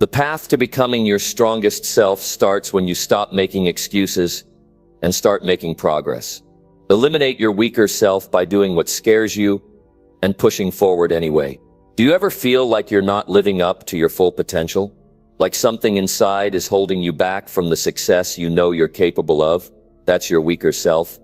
The path to becoming your strongest self starts when you stop making excuses and start making progress. Eliminate your weaker self by doing what scares you and pushing forward anyway. Do you ever feel like you're not living up to your full potential? Like something inside is holding you back from the success you know you're capable of? That's your weaker self,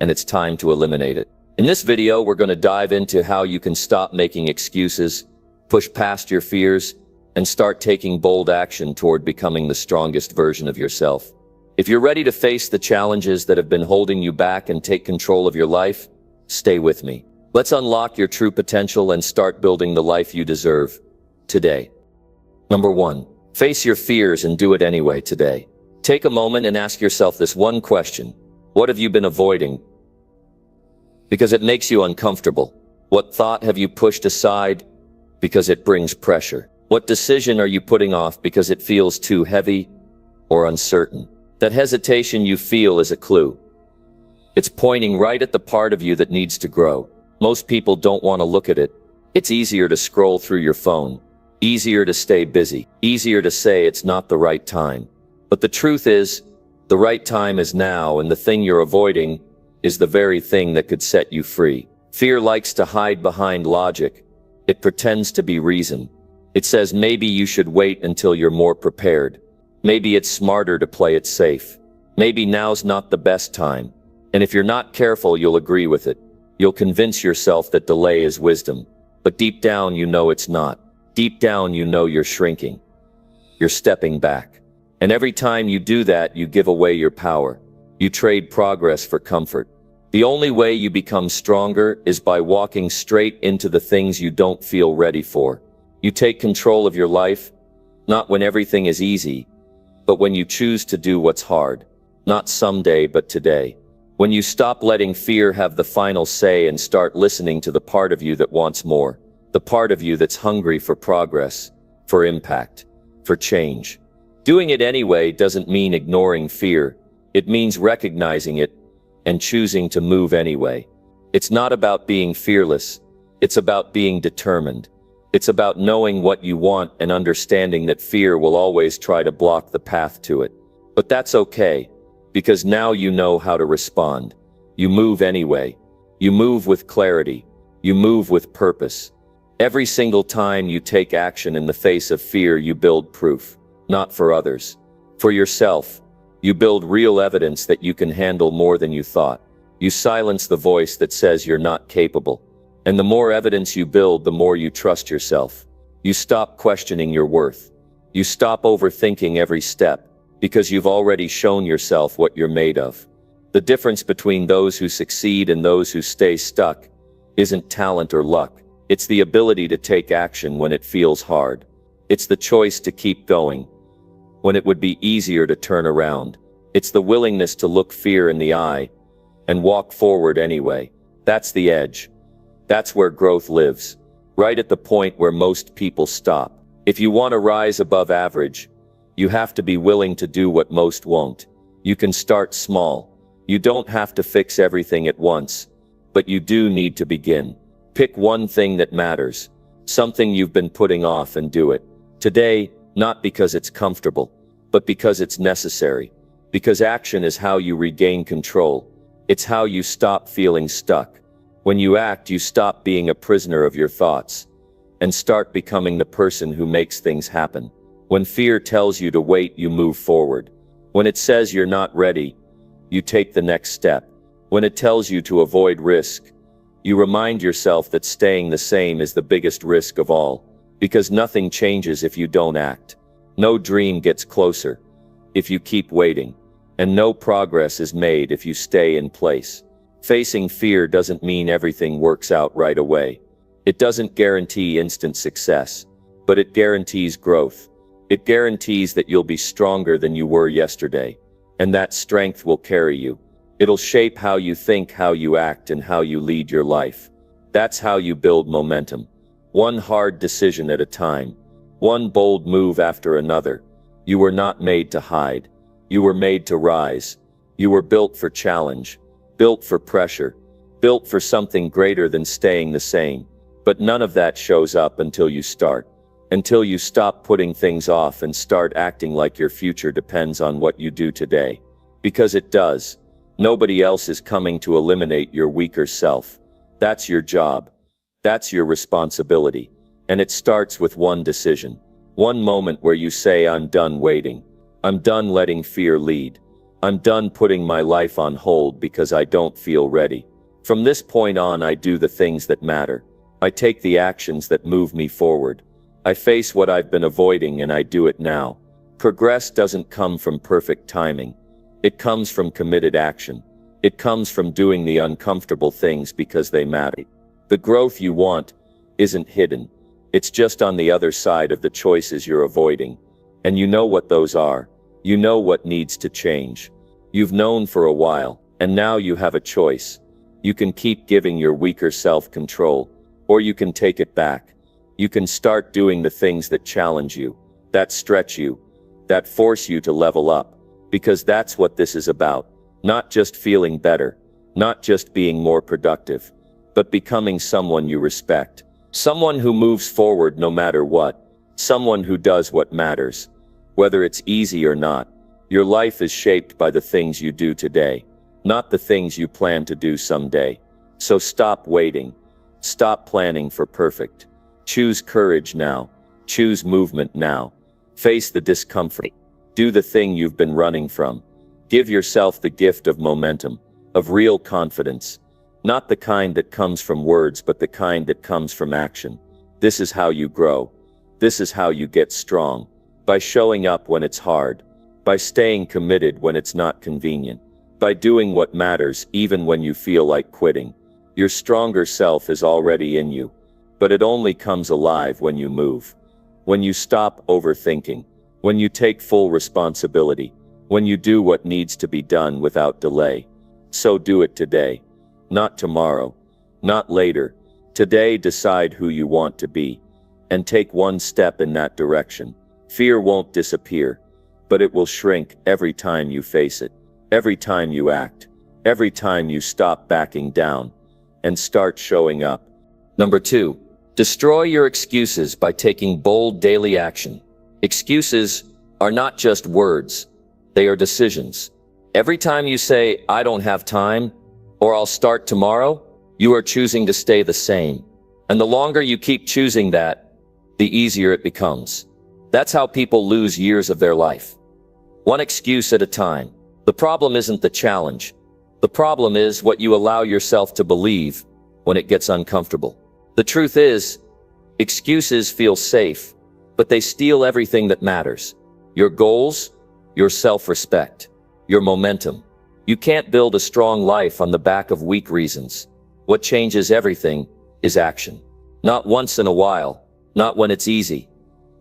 and it's time to eliminate it. In this video, we're going to dive into how you can stop making excuses, push past your fears, and start taking bold action toward becoming the strongest version of yourself. If you're ready to face the challenges that have been holding you back and take control of your life, stay with me. Let's unlock your true potential and start building the life you deserve today. Number 1, face your fears and do it anyway today. Take a moment and ask yourself this one question. What have you been avoiding? Because it makes you uncomfortable. What thought have you pushed aside because it brings pressure? What decision are you putting off because it feels too heavy or uncertain? That hesitation you feel is a clue. It's pointing right at the part of you that needs to grow. Most people don't want to look at it. It's easier to scroll through your phone, easier to stay busy, easier to say it's not the right time. But the truth is, the right time is now, and the thing you're avoiding is the very thing that could set you free. Fear likes to hide behind logic. It pretends to be reason. It says maybe you should wait until you're more prepared. Maybe it's smarter to play it safe. Maybe now's not the best time. And if you're not careful, you'll agree with it. You'll convince yourself that delay is wisdom. But deep down, you know it's not. Deep down, you know you're shrinking. You're stepping back. And every time you do that, you give away your power. You trade progress for comfort. The only way you become stronger is by walking straight into the things you don't feel ready for. You take control of your life, not when everything is easy, but when you choose to do what's hard. Not someday, but today. When you stop letting fear have the final say and start listening to the part of you that wants more. The part of you that's hungry for progress, for impact, for change. Doing it anyway doesn't mean ignoring fear. It means recognizing it and choosing to move anyway. It's not about being fearless. It's about being determined. It's about knowing what you want and understanding that fear will always try to block the path to it. But that's okay, because now you know how to respond. You move anyway. You move with clarity. You move with purpose. Every single time you take action in the face of fear, you build proof. Not for others. For yourself. You build real evidence that you can handle more than you thought. You silence the voice that says you're not capable. And the more evidence you build, the more you trust yourself. You stop questioning your worth. You stop overthinking every step, because you've already shown yourself what you're made of. The difference between those who succeed and those who stay stuck isn't talent or luck. It's the ability to take action when it feels hard. It's the choice to keep going when it would be easier to turn around. It's the willingness to look fear in the eye and walk forward anyway. That's the edge. That's where growth lives. Right at the point where most people stop. If you want to rise above average, you have to be willing to do what most won't. You can start small. You don't have to fix everything at once, but you do need to begin. Pick one thing that matters, something you've been putting off, and do it. Today, not because it's comfortable, but because it's necessary. Because action is how you regain control. It's how you stop feeling stuck. When you act, you stop being a prisoner of your thoughts and start becoming the person who makes things happen. When fear tells you to wait, you move forward. When it says you're not ready, you take the next step. When it tells you to avoid risk, you remind yourself that staying the same is the biggest risk of all. Because nothing changes if you don't act. No dream gets closer if you keep waiting. And no progress is made if you stay in place. Facing fear doesn't mean everything works out right away. It doesn't guarantee instant success, but it guarantees growth. It guarantees that you'll be stronger than you were yesterday. And that strength will carry you. It'll shape how you think, how you act, and how you lead your life. That's how you build momentum. One hard decision at a time. One bold move after another. You were not made to hide. You were made to rise. You were built for challenge. Built for pressure. Built for something greater than staying the same. But none of that shows up until you start. until you stop putting things off and start acting like your future depends on what you do today. Because it does. Nobody else is coming to eliminate your weaker self. That's your job. That's your responsibility. And it starts with one decision. One moment where you say, I'm done waiting. I'm done letting fear lead. I'm done putting my life on hold because I don't feel ready. From this point on, I do the things that matter. I take the actions that move me forward. I face what I've been avoiding and I do it now. Progress doesn't come from perfect timing. It comes from committed action. It comes from doing the uncomfortable things because they matter. The growth you want isn't hidden. It's just on the other side of the choices you're avoiding. And you know what those are. You know what needs to change. You've known for a while, and now you have a choice. You can keep giving your weaker self control, or you can take it back. You can start doing the things that challenge you, that stretch you, that force you to level up, because that's what this is about. Not just feeling better, not just being more productive, but becoming someone you respect. Someone who moves forward no matter what. Someone who does what matters. Whether it's easy or not, your life is shaped by the things you do today, not the things you plan to do someday. So stop waiting. Stop planning for perfect. Choose courage now. Choose movement now. Face the discomfort. Do the thing you've been running from. Give yourself the gift of momentum, of real confidence. Not the kind that comes from words, but the kind that comes from action. This is how you grow. This is how you get strong. By showing up when it's hard. By staying committed when it's not convenient. By doing what matters even when you feel like quitting. Your stronger self is already in you. But it only comes alive when you move. When you stop overthinking. When you take full responsibility. When you do what needs to be done without delay. So do it today. Not tomorrow. Not later. Today decide who you want to be. And take one step in that direction. Fear won't disappear. But it will shrink every time you face it. Every time you act. Every time you stop backing down. And start showing up. Number 2. Destroy your excuses by taking bold daily action. Excuses are not just words. They are decisions. Every time you say, I don't have time, or I'll start tomorrow, you are choosing to stay the same. And the longer you keep choosing that, the easier it becomes. That's how people lose years of their life. One excuse at a time. The problem isn't the challenge. The problem is what you allow yourself to believe when it gets uncomfortable. The truth is, excuses feel safe, but they steal everything that matters. Your goals, your self-respect, your momentum. You can't build a strong life on the back of weak reasons. What changes everything is action. Not once in a while, not when it's easy,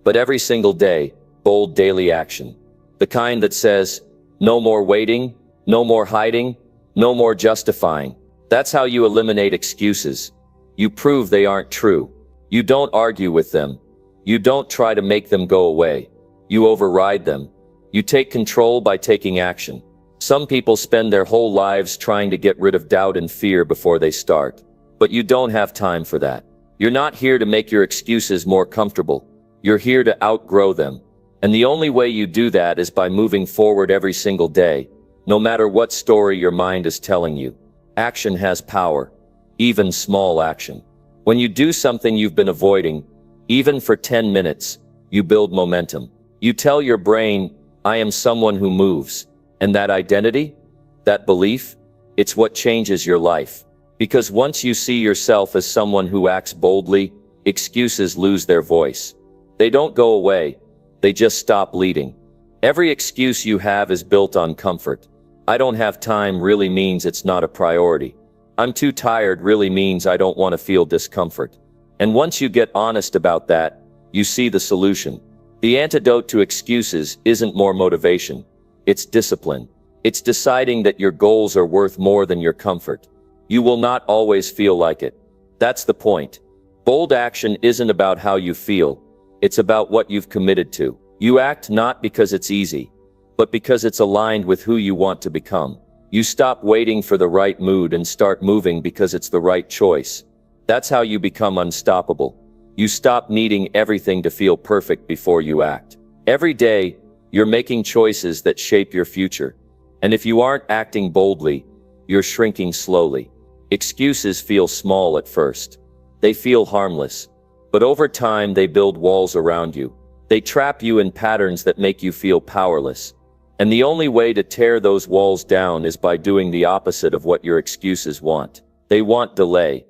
but every single day, bold daily action. The kind that says, no more waiting, no more hiding, no more justifying. That's how you eliminate excuses. You prove they aren't true. You don't argue with them. You don't try to make them go away. You override them. You take control by taking action. Some people spend their whole lives trying to get rid of doubt and fear before they start. But you don't have time for that. You're not here to make your excuses more comfortable. You're here to outgrow them. And the only way you do that is by moving forward every single day, no matter what story your mind is telling you. Action has power, even small action. When you do something you've been avoiding, even for 10 minutes, you build momentum. You tell your brain, I am someone who moves. And that identity, that belief, it's what changes your life. Because once you see yourself as someone who acts boldly, excuses lose their voice. They don't go away, they just stop leading. Every excuse you have is built on comfort. I don't have time really means it's not a priority. I'm too tired really means I don't want to feel discomfort. And once you get honest about that, you see the solution. The antidote to excuses isn't more motivation. It's discipline. It's deciding that your goals are worth more than your comfort. You will not always feel like it. That's the point. Bold action isn't about how you feel. It's about what you've committed to. You act not because it's easy, but because it's aligned with who you want to become. You stop waiting for the right mood and start moving because it's the right choice. That's how you become unstoppable. You stop needing everything to feel perfect before you act. Every day, you're making choices that shape your future. And if you aren't acting boldly, you're shrinking slowly. Excuses feel small at first. They feel harmless. But over time, they build walls around you. They trap you in patterns that make you feel powerless. And the only way to tear those walls down is by doing the opposite of what your excuses want. They want delay.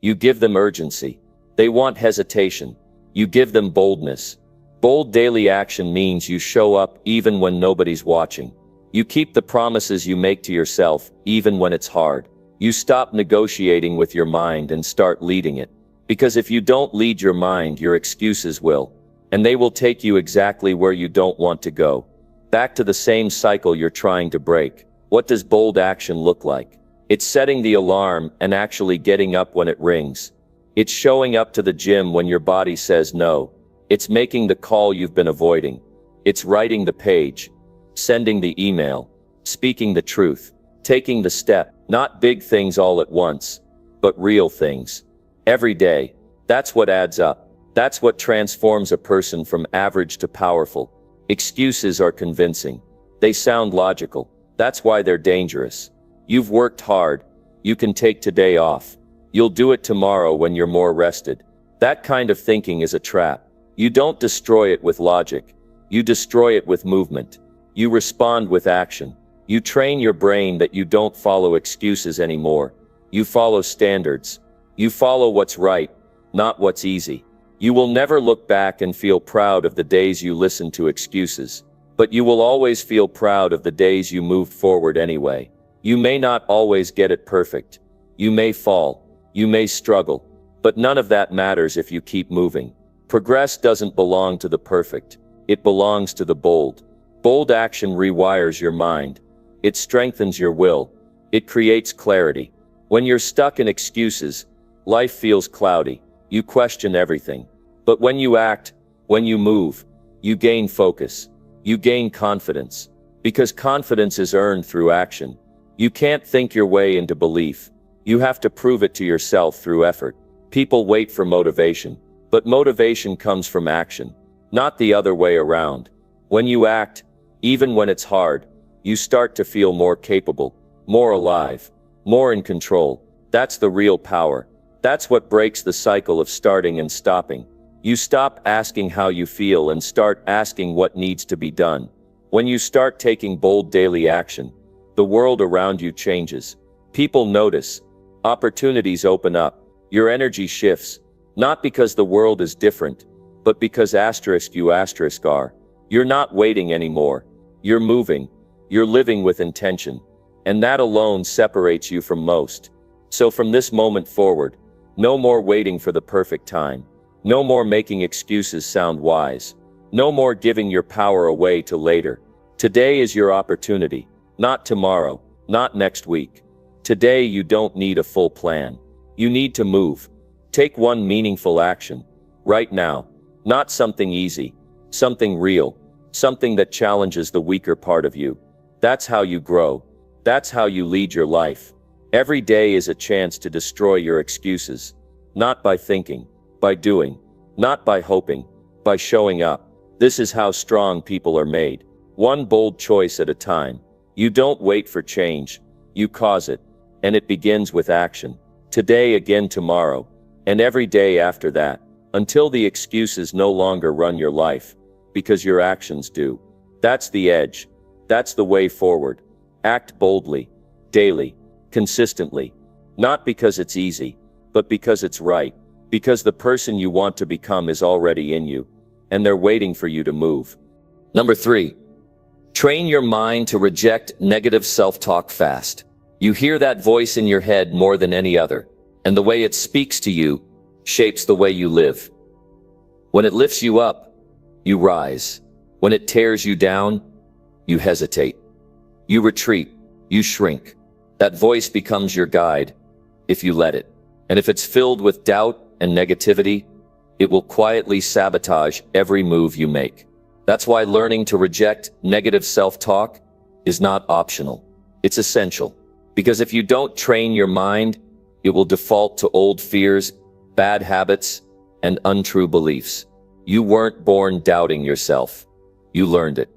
You give them urgency. They want hesitation. You give them boldness. Bold daily action means you show up even when nobody's watching. You keep the promises you make to yourself even when it's hard. You stop negotiating with your mind and start leading it. Because if you don't lead your mind, your excuses will. And they will take you exactly where you don't want to go. Back to the same cycle you're trying to break. What does bold action look like? It's setting the alarm and actually getting up when it rings. It's showing up to the gym when your body says no. It's making the call you've been avoiding. It's writing the page, sending the email, speaking the truth, taking the step. Not big things all at once, but real things. Every day. That's what adds up. That's what transforms a person from average to powerful. Excuses are convincing. They sound logical. That's why they're dangerous. You've worked hard. You can take today off. You'll do it tomorrow when you're more rested. That kind of thinking is a trap. You don't destroy it with logic. You destroy it with movement. You respond with action. You train your brain that you don't follow excuses anymore. You follow standards. You follow what's right, not what's easy. You will never look back and feel proud of the days you listened to excuses, but you will always feel proud of the days you moved forward anyway. You may not always get it perfect. You may fall. You may struggle. But none of that matters if you keep moving. Progress doesn't belong to the perfect. It belongs to the bold. Bold action rewires your mind. It strengthens your will. It creates clarity. When you're stuck in excuses, life feels cloudy. You question everything. But when you act, when you move, you gain focus. You gain confidence. Because confidence is earned through action. You can't think your way into belief. You have to prove it to yourself through effort. People wait for motivation. But motivation comes from action, not the other way around. When you act, even when it's hard, you start to feel more capable, more alive, more in control. That's the real power. That's what breaks the cycle of starting and stopping. You stop asking how you feel and start asking what needs to be done. When you start taking bold daily action, the world around you changes. People notice. Opportunities open up. Your energy shifts. Not because the world is different, but because you are. You're not waiting anymore. You're moving. You're living with intention. And that alone separates you from most. So from this moment forward, no more waiting for the perfect time. No more making excuses sound wise. No more giving your power away to later. Today is your opportunity. Not tomorrow. Not next week. Today you don't need a full plan. You need to move. Take one meaningful action. Right now. Not something easy. Something real. Something that challenges the weaker part of you. That's how you grow. That's how you lead your life. Every day is a chance to destroy your excuses. Not by thinking, by doing. Not by hoping, by showing up. This is how strong people are made. One bold choice at a time. You don't wait for change. You cause it. And it begins with action. Today, again tomorrow. And every day after that. Until the excuses no longer run your life. Because your actions do. That's the edge. That's the way forward. Act boldly. Daily. Consistently. Not because it's easy. But because it's right. Because the person you want to become is already in you. And they're waiting for you to move. Number 3. Train your mind to reject negative self-talk fast. You hear that voice in your head more than any other, and the way it speaks to you shapes the way you live. When it lifts you up, you rise. When it tears you down, you hesitate. You retreat. You shrink. That voice becomes your guide, if you let it. And if it's filled with doubt and negativity, it will quietly sabotage every move you make. That's why learning to reject negative self-talk is not optional. It's essential. Because if you don't train your mind, it will default to old fears, bad habits, and untrue beliefs. You weren't born doubting yourself. You learned it.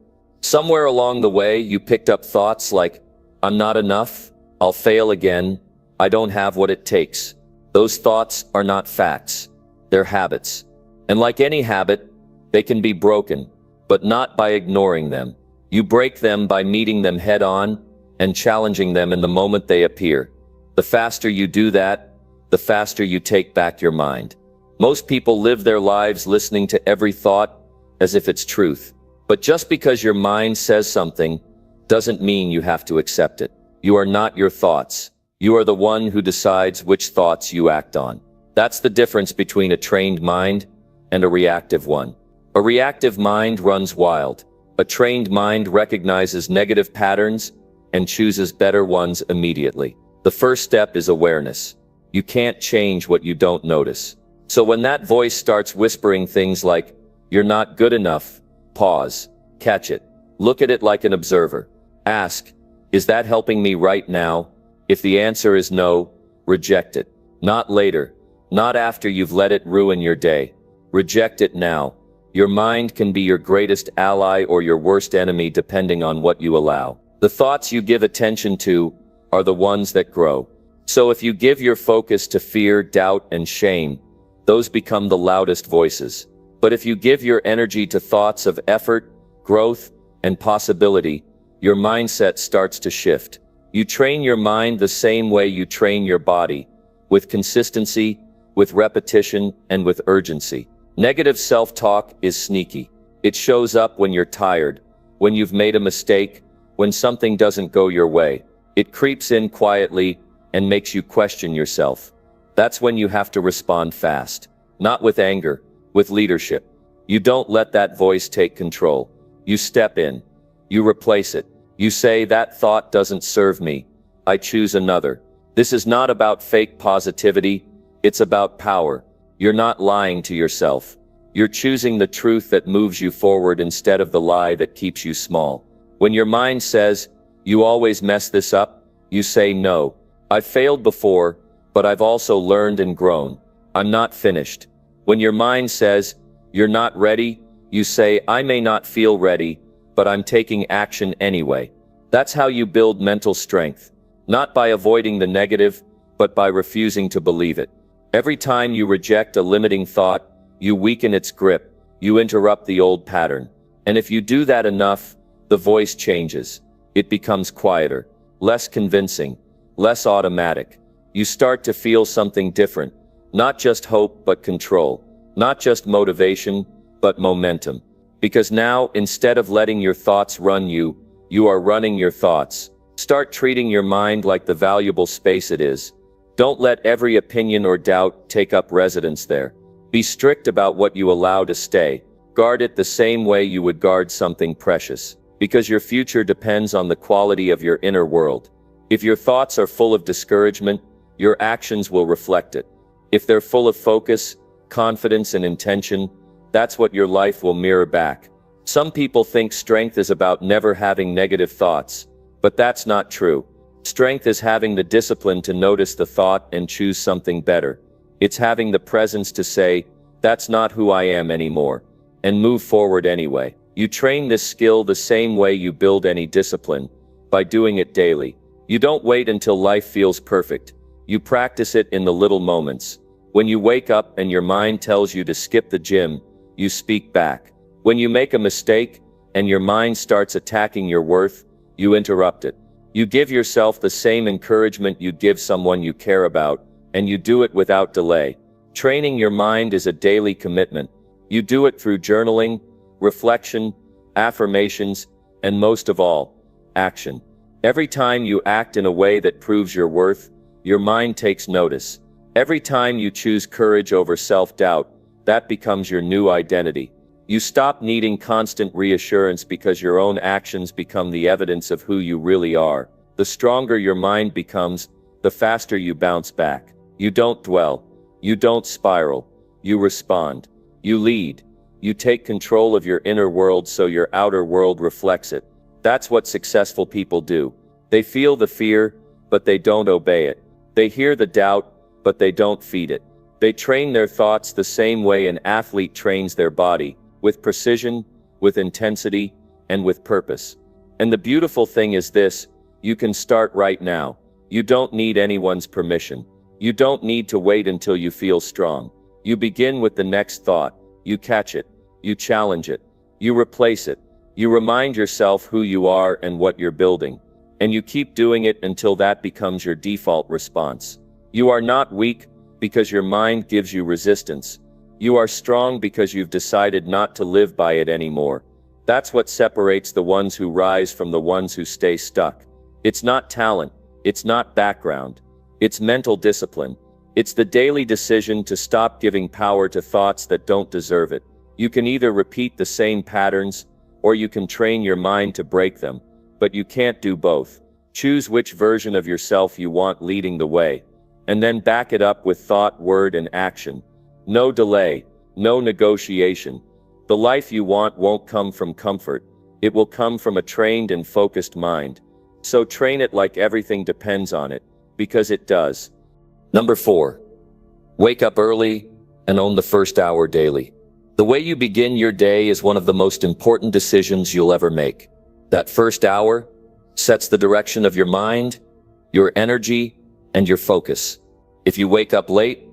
Somewhere along the way, you picked up thoughts like, I'm not enough, I'll fail again, I don't have what it takes. Those thoughts are not facts. They're habits. And like any habit, they can be broken, but not by ignoring them. You break them by meeting them head on and challenging them in the moment they appear. The faster you do that, the faster you take back your mind. Most people live their lives listening to every thought as if it's truth. But just because your mind says something doesn't mean you have to accept it. You are not your thoughts. You are the one who decides which thoughts you act on. That's the difference between a trained mind and a reactive one. A reactive mind runs wild. A trained mind recognizes negative patterns and chooses better ones immediately. The first step is awareness. You can't change what you don't notice. So when that voice starts whispering things like, you're not good enough, pause, catch it, look at it like an observer. Ask, is that helping me right now? If the answer is no, reject it. Not later, not after you've let it ruin your day. Reject it now. Your mind can be your greatest ally or your worst enemy depending on what you allow. The thoughts you give attention to are the ones that grow. So if you give your focus to fear, doubt, and shame, those become the loudest voices. But if you give your energy to thoughts of effort, growth, and possibility, your mindset starts to shift. You train your mind the same way you train your body, with consistency, with repetition, and with urgency. Negative self-talk is sneaky. It shows up when you're tired, when you've made a mistake, when something doesn't go your way. It creeps in quietly and makes you question yourself. That's when you have to respond fast. Not with anger, with leadership. You don't let that voice take control. You step in. You replace it. You say, that thought doesn't serve me. I choose another. This is not about fake positivity. It's about power. You're not lying to yourself. You're choosing the truth that moves you forward instead of the lie that keeps you small. When your mind says, you always mess this up, you say, no. I've failed before, but I've also learned and grown. I'm not finished. When your mind says, you're not ready, you say, I may not feel ready, but I'm taking action anyway. That's how you build mental strength. Not by avoiding the negative, but by refusing to believe it. Every time you reject a limiting thought, you weaken its grip. You interrupt the old pattern. And if you do that enough, the voice changes. It becomes quieter, less convincing, less automatic. You start to feel something different. Not just hope, but control. Not just motivation, but momentum. Because now, instead of letting your thoughts run you, you are running your thoughts. Start treating your mind like the valuable space it is. Don't let every opinion or doubt take up residence there. Be strict about what you allow to stay. Guard it the same way you would guard something precious. Because your future depends on the quality of your inner world. If your thoughts are full of discouragement, your actions will reflect it. If they're full of focus, confidence, and intention, that's what your life will mirror back. Some people think strength is about never having negative thoughts, but that's not true. Strength is having the discipline to notice the thought and choose something better. It's having the presence to say, that's not who I am anymore, and move forward anyway. You train this skill the same way you build any discipline, by doing it daily. You don't wait until life feels perfect. You practice it in the little moments. When you wake up and your mind tells you to skip the gym, you speak back. When you make a mistake and your mind starts attacking your worth, you interrupt it. You give yourself the same encouragement you'd give someone you care about, and you do it without delay. Training your mind is a daily commitment. You do it through journaling, reflection, affirmations, and most of all, action. Every time you act in a way that proves your worth, your mind takes notice. Every time you choose courage over self-doubt, that becomes your new identity. You stop needing constant reassurance because your own actions become the evidence of who you really are. The stronger your mind becomes, the faster you bounce back. You don't dwell. You don't spiral. You respond. You lead. You take control of your inner world so your outer world reflects it. That's what successful people do. They feel the fear, but they don't obey it. They hear the doubt, but they don't feed it. They train their thoughts the same way an athlete trains their body, with precision, with intensity, and with purpose. And the beautiful thing is this: you can start right now. You don't need anyone's permission. You don't need to wait until you feel strong. You begin with the next thought. You catch it. You challenge it. You replace it. You remind yourself who you are and what you're building. And you keep doing it until that becomes your default response. You are not weak because your mind gives you resistance. You are strong because you've decided not to live by it anymore. That's what separates the ones who rise from the ones who stay stuck. It's not talent. It's not background. It's mental discipline. It's the daily decision to stop giving power to thoughts that don't deserve it. You can either repeat the same patterns, or you can train your mind to break them. But you can't do both. Choose which version of yourself you want leading the way, and then back it up with thought, word, and action. No delay, no negotiation. The life you want won't come from comfort. It will come from a trained and focused mind. So train it like everything depends on it, because it does. Number 4. Wake up early and own the first hour daily. The way you begin your day is one of the most important decisions you'll ever make. That first hour sets the direction of your mind, your energy, and your focus. If you wake up late,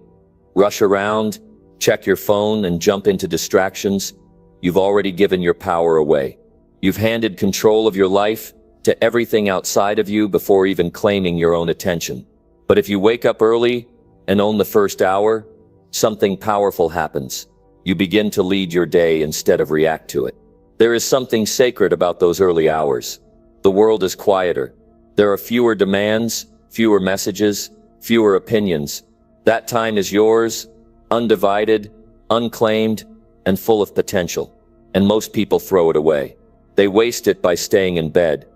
rush around, check your phone, and jump into distractions, you've already given your power away. You've handed control of your life to everything outside of you before even claiming your own attention. But if you wake up early and own the first hour, something powerful happens. You begin to lead your day instead of react to it. There is something sacred about those early hours. The world is quieter. There are fewer demands, fewer messages, fewer opinions. That time is yours, undivided, unclaimed, and full of potential. And most people throw it away. They waste it by staying in bed.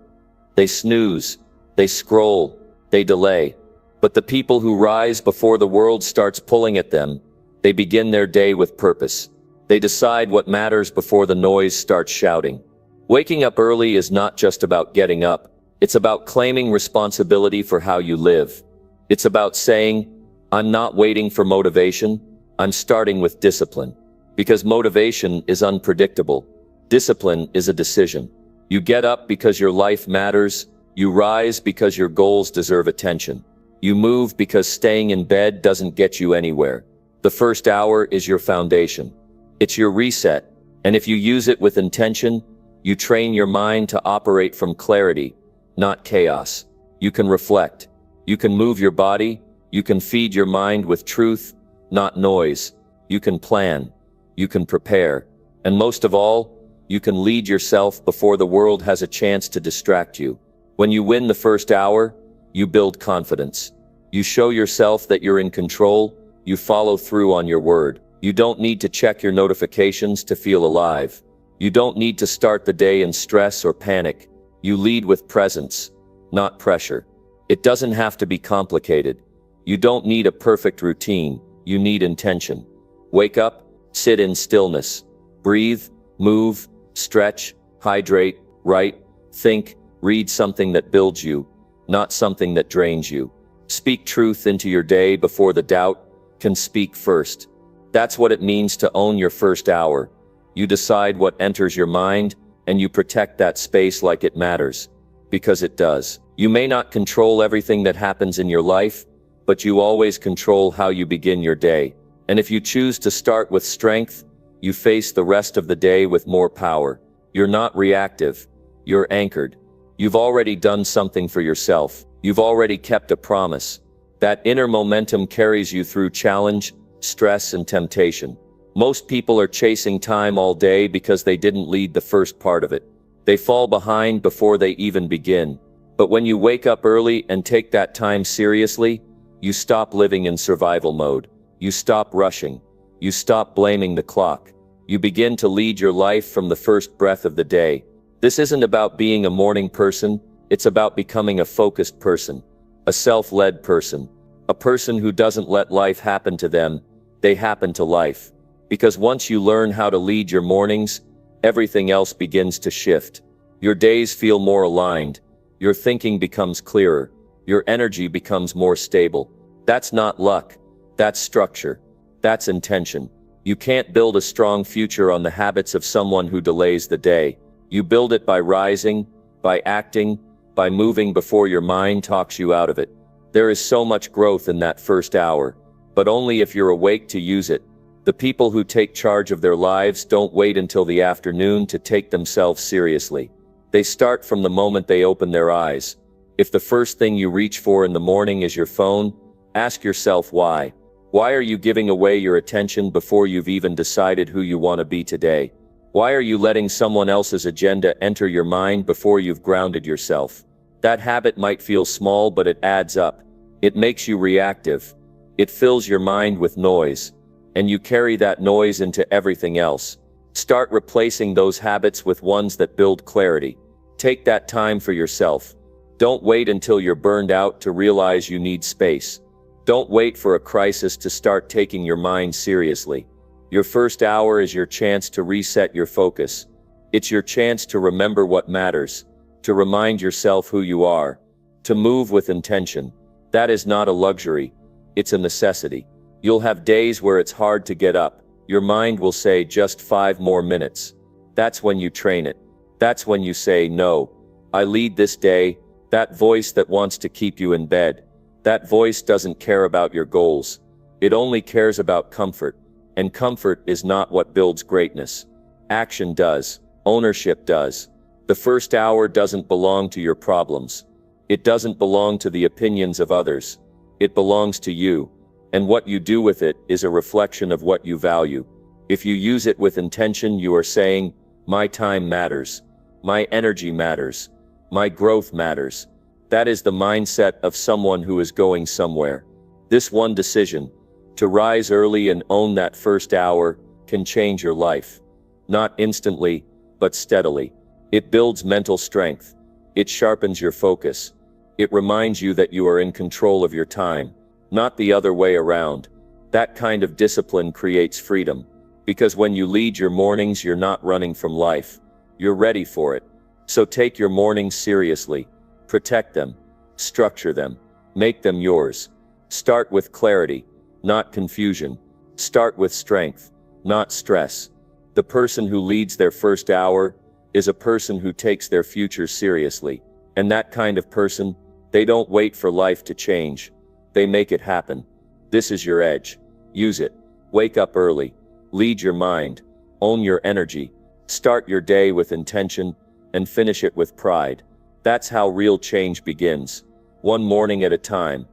They snooze, they scroll, they delay. But the people who rise before the world starts pulling at them, they begin their day with purpose. They decide what matters before the noise starts shouting. Waking up early is not just about getting up. It's about claiming responsibility for how you live. It's about saying, I'm not waiting for motivation, I'm starting with discipline. Because motivation is unpredictable. Discipline is a decision. You get up because your life matters. You rise because your goals deserve attention. You move because staying in bed doesn't get you anywhere. The first hour is your foundation. It's your reset, and if you use it with intention, you train your mind to operate from clarity, not chaos. You can reflect. You can move your body. You can feed your mind with truth, not noise. You can plan. You can prepare. And most of all, you can lead yourself before the world has a chance to distract you. When you win the first hour, you build confidence. You show yourself that you're in control. You follow through on your word. You don't need to check your notifications to feel alive. You don't need to start the day in stress or panic. You lead with presence, not pressure. It doesn't have to be complicated. You don't need a perfect routine. You need intention. Wake up, sit in stillness, breathe, move, stretch, hydrate, write, think, read something that builds you, not something that drains you. Speak truth into your day before the doubt can speak first. That's what it means to own your first hour. You decide what enters your mind, and you protect that space like it matters. Because it does. You may not control everything that happens in your life, but you always control how you begin your day. And if you choose to start with strength, you face the rest of the day with more power. You're not reactive. You're anchored. You've already done something for yourself. You've already kept a promise. That inner momentum carries you through challenge, stress, and temptation. Most people are chasing time all day because they didn't lead the first part of it. They fall behind before they even begin. But when you wake up early and take that time seriously, you stop living in survival mode. You stop rushing. You stop blaming the clock. You begin to lead your life from the first breath of the day. This isn't about being a morning person. It's about becoming a focused person. A self-led person. A person who doesn't let life happen to them, they happen to life. Because once you learn how to lead your mornings, everything else begins to shift. Your days feel more aligned. Your thinking becomes clearer. Your energy becomes more stable. That's not luck. That's structure. That's intention. You can't build a strong future on the habits of someone who delays the day. You build it by rising, by acting, by moving before your mind talks you out of it. There is so much growth in that first hour, but only if you're awake to use it. The people who take charge of their lives don't wait until the afternoon to take themselves seriously. They start from the moment they open their eyes. If the first thing you reach for in the morning is your phone, ask yourself why. Why are you giving away your attention before you've even decided who you want to be today? Why are you letting someone else's agenda enter your mind before you've grounded yourself? That habit might feel small, but it adds up. It makes you reactive. It fills your mind with noise. And you carry that noise into everything else. Start replacing those habits with ones that build clarity. Take that time for yourself. Don't wait until you're burned out to realize you need space. Don't wait for a crisis to start taking your mind seriously. Your first hour is your chance to reset your focus. It's your chance to remember what matters, to remind yourself who you are, to move with intention. That is not a luxury, it's a necessity. You'll have days where it's hard to get up. Your mind will say just 5 more minutes. That's when you train it. That's when you say, no, I lead this day. That voice that wants to keep you in bed. That voice doesn't care about your goals. It only cares about comfort. And comfort is not what builds greatness. Action does. Ownership does. The first hour doesn't belong to your problems. It doesn't belong to the opinions of others. It belongs to you. And what you do with it is a reflection of what you value. If you use it with intention, you are saying, my time matters. My energy matters. My growth matters. That is the mindset of someone who is going somewhere. This one decision, to rise early and own that first hour, can change your life. Not instantly, but steadily. It builds mental strength. It sharpens your focus. It reminds you that you are in control of your time, not the other way around. That kind of discipline creates freedom. Because when you lead your mornings, you're not running from life. You're ready for it. So take your mornings seriously. Protect them. Structure them. Make them yours. Start with clarity, not confusion. Start with strength, not stress. The person who leads their first hour is a person who takes their future seriously. And that kind of person, they don't wait for life to change. They make it happen. This is your edge. Use it. Wake up early. Lead your mind. Own your energy. Start your day with intention and finish it with pride. That's how real change begins. One morning at a time.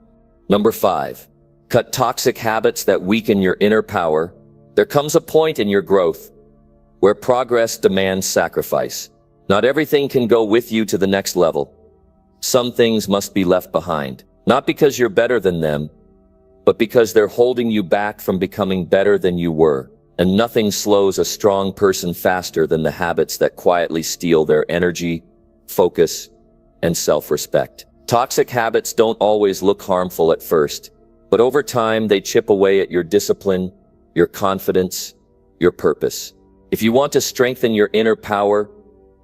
Number 5. Cut toxic habits that weaken your inner power. There comes a point in your growth where progress demands sacrifice. Not everything can go with you to the next level. Some things must be left behind. Not because you're better than them, but because they're holding you back from becoming better than you were. And nothing slows a strong person faster than the habits that quietly steal their energy, focus, and self-respect. Toxic habits don't always look harmful at first, but over time they chip away at your discipline, your confidence, your purpose. If you want to strengthen your inner power,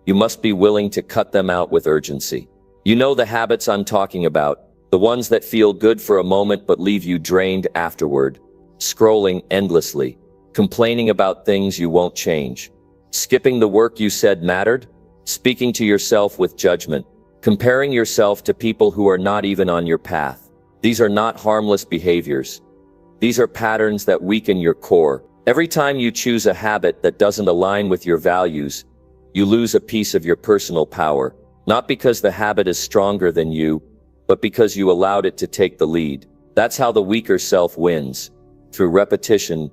you must be willing to cut them out with urgency. You know the habits I'm talking about, the ones that feel good for a moment but leave you drained afterward. Scrolling endlessly, complaining about things you won't change, skipping the work you said mattered, speaking to yourself with judgment, comparing yourself to people who are not even on your path. These are not harmless behaviors. These are patterns that weaken your core. Every time you choose a habit that doesn't align with your values, you lose a piece of your personal power. Not because the habit is stronger than you, but because you allowed it to take the lead. That's how the weaker self wins, through repetition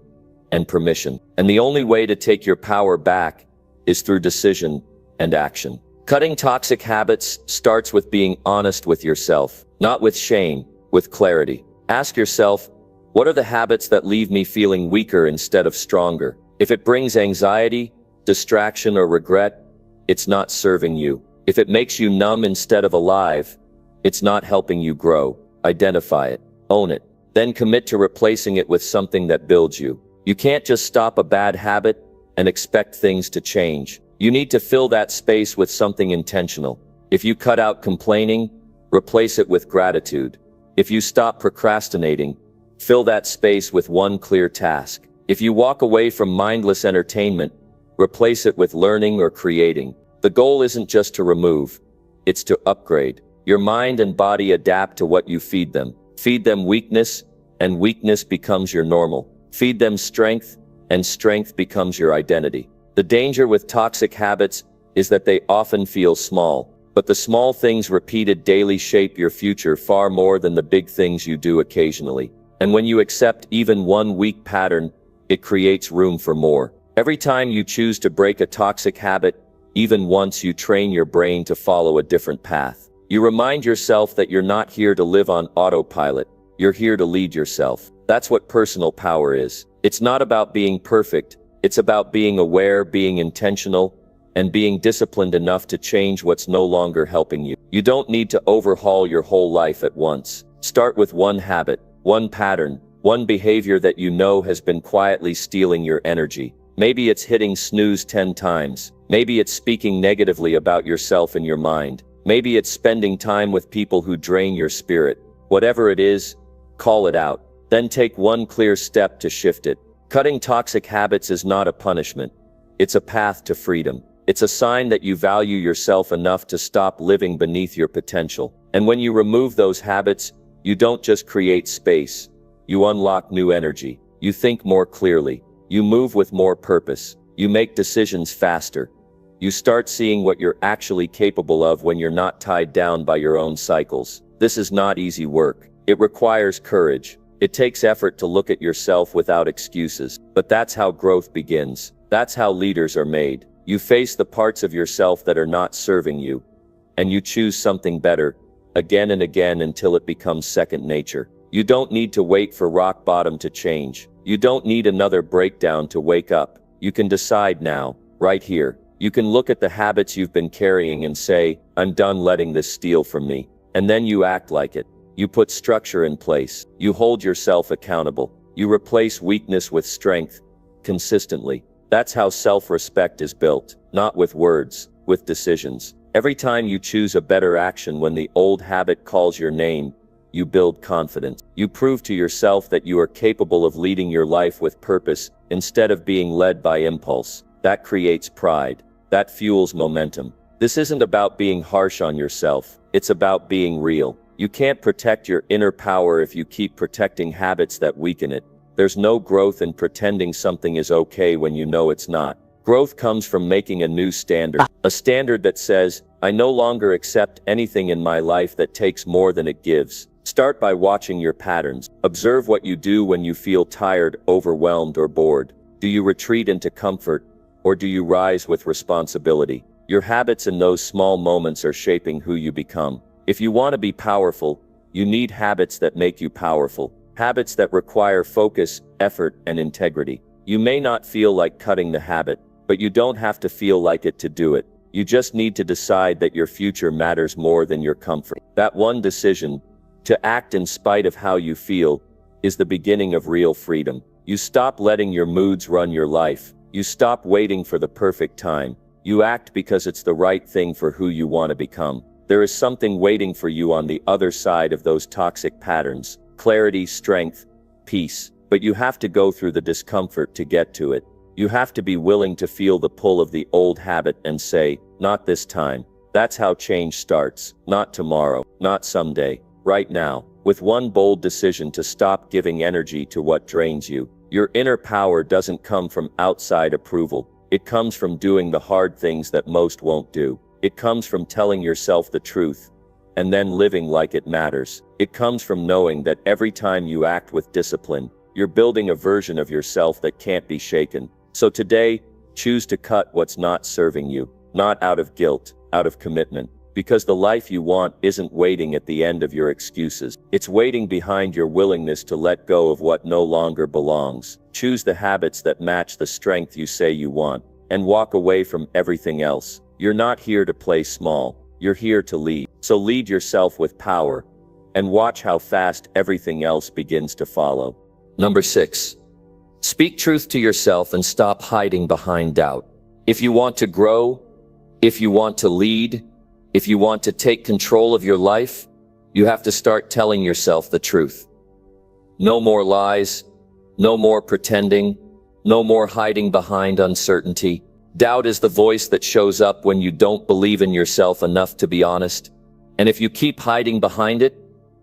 and permission. And the only way to take your power back is through decision and action. Cutting toxic habits starts with being honest with yourself, not with shame, with clarity. Ask yourself, what are the habits that leave me feeling weaker instead of stronger? If it brings anxiety, distraction, or regret, it's not serving you. If it makes you numb instead of alive, it's not helping you grow. Identify it, own it, then commit to replacing it with something that builds you. You can't just stop a bad habit and expect things to change. You need to fill that space with something intentional. If you cut out complaining, replace it with gratitude. If you stop procrastinating, Fill that space with one clear task. If you walk away from mindless entertainment, replace it with learning or creating. The goal isn't just to remove, it's to upgrade. Your mind and body adapt to what you feed them. Feed them weakness, and weakness becomes your normal. Feed them strength, and strength becomes your identity. The danger with toxic habits is that they often feel small, but the small things repeated daily shape your future far more than the big things you do occasionally. And when you accept even one weak pattern, it creates room for more. Every time you choose to break a toxic habit, even once, you train your brain to follow a different path. You remind yourself that you're not here to live on autopilot. You're here to lead yourself. That's what personal power is. It's not about being perfect. It's about being aware, being intentional, and being disciplined enough to change what's no longer helping you. You don't need to overhaul your whole life at once. Start with one habit, one pattern, one behavior that you know has been quietly stealing your energy. Maybe it's hitting snooze 10 times. Maybe it's speaking negatively about yourself in your mind. Maybe it's spending time with people who drain your spirit. Whatever it is, call it out. Then take one clear step to shift it. Cutting toxic habits is not a punishment. It's a path to freedom. It's a sign that you value yourself enough to stop living beneath your potential. And when you remove those habits, you don't just create space. You unlock new energy. You think more clearly. You move with more purpose. You make decisions faster. You start seeing what you're actually capable of when you're not tied down by your own cycles. This is not easy work. It requires courage. It takes effort to look at yourself without excuses. But that's how growth begins. That's how leaders are made. You face the parts of yourself that are not serving you, and you choose something better, again and again until it becomes second nature. You don't need to wait for rock bottom to change. You don't need another breakdown to wake up. You can decide now, right here. You can look at the habits you've been carrying and say, I'm done letting this steal from me. And then you act like it. You put structure in place. You hold yourself accountable. You replace weakness with strength, consistently. That's how self-respect is built, not with words, with decisions. Every time you choose a better action when the old habit calls your name, you build confidence. You prove to yourself that you are capable of leading your life with purpose instead of being led by impulse. That creates pride. That fuels momentum. This isn't about being harsh on yourself. It's about being real. You can't protect your inner power if you keep protecting habits that weaken it. There's no growth in pretending something is okay when you know it's not. Growth comes from making a new standard. A standard that says, I no longer accept anything in my life that takes more than it gives. Start by watching your patterns. Observe what you do when you feel tired, overwhelmed, or bored. Do you retreat into comfort, or do you rise with responsibility? Your habits in those small moments are shaping who you become. If you want to be powerful, you need habits that make you powerful. Habits that require focus, effort, and integrity. You may not feel like cutting the habit, but you don't have to feel like it to do it. You just need to decide that your future matters more than your comfort. That one decision, to act in spite of how you feel, is the beginning of real freedom. You stop letting your moods run your life. You stop waiting for the perfect time. You act because it's the right thing for who you want to become. There is something waiting for you on the other side of those toxic patterns. Clarity, strength, peace. But you have to go through the discomfort to get to it. You have to be willing to feel the pull of the old habit and say, not this time. That's how change starts. Not tomorrow, not someday, right now. With one bold decision to stop giving energy to what drains you. Your inner power doesn't come from outside approval. It comes from doing the hard things that most won't do. It comes from telling yourself the truth, and then living like it matters. It comes from knowing that every time you act with discipline, you're building a version of yourself that can't be shaken. So today, choose to cut what's not serving you, not out of guilt, out of commitment. Because the life you want isn't waiting at the end of your excuses. It's waiting behind your willingness to let go of what no longer belongs. Choose the habits that match the strength you say you want, and walk away from everything else. You're not here to play small. You're here to lead. So lead yourself with power, and watch how fast everything else begins to follow. Number 6. Speak truth to yourself and stop hiding behind doubt. If you want to grow, if you want to lead, if you want to take control of your life, you have to start telling yourself the truth. No more lies. No more pretending. No more hiding behind uncertainty. Doubt is the voice that shows up when you don't believe in yourself enough to be honest. And if you keep hiding behind it,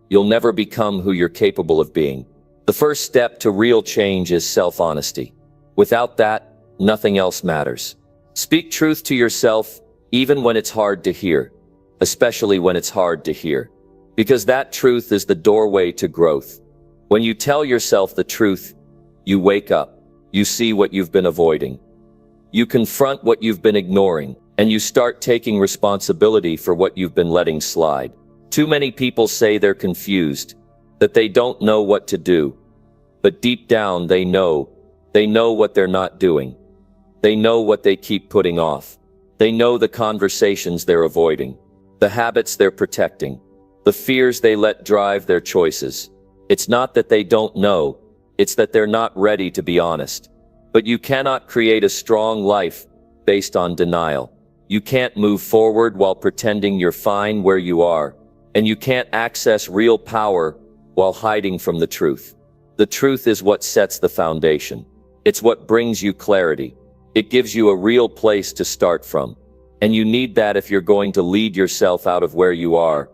you'll never become who you're capable of being. The first step to real change is self-honesty. Without that, nothing else matters. Speak truth to yourself, even when it's hard to hear, especially when it's hard to hear, because that truth is the doorway to growth. When you tell yourself the truth, you wake up, you see what you've been avoiding. You confront what you've been ignoring, and you start taking responsibility for what you've been letting slide. Too many people say they're confused, that they don't know what to do. But deep down, they know what they're not doing. They know what they keep putting off. They know the conversations they're avoiding, the habits they're protecting, the fears they let drive their choices. It's not that they don't know, it's that they're not ready to be honest. But you cannot create a strong life based on denial. You can't move forward while pretending you're fine where you are, and you can't access real power while hiding from the truth. The truth is what sets the foundation. It's what brings you clarity. It gives you a real place to start from. And you need that if you're going to lead yourself out of where you are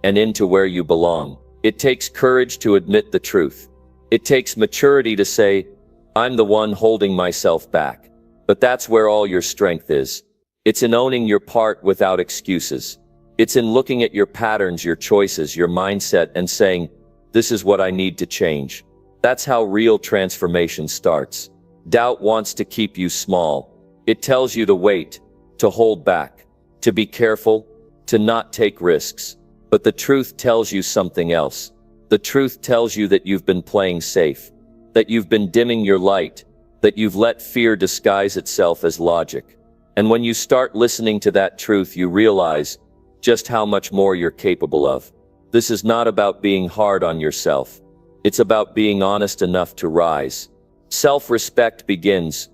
and into where you belong. It takes courage to admit the truth. It takes maturity to say, I'm the one holding myself back. But that's where all your strength is. It's in owning your part without excuses. It's in looking at your patterns, your choices, your mindset, and saying, this is what I need to change. That's how real transformation starts. Doubt wants to keep you small. It tells you to wait, to hold back, to be careful, to not take risks. But the truth tells you something else. The truth tells you that you've been playing safe, that you've been dimming your light, that you've let fear disguise itself as logic. And when you start listening to that truth, you realize just how much more you're capable of. This is not about being hard on yourself. It's about being honest enough to rise. Self-respect begins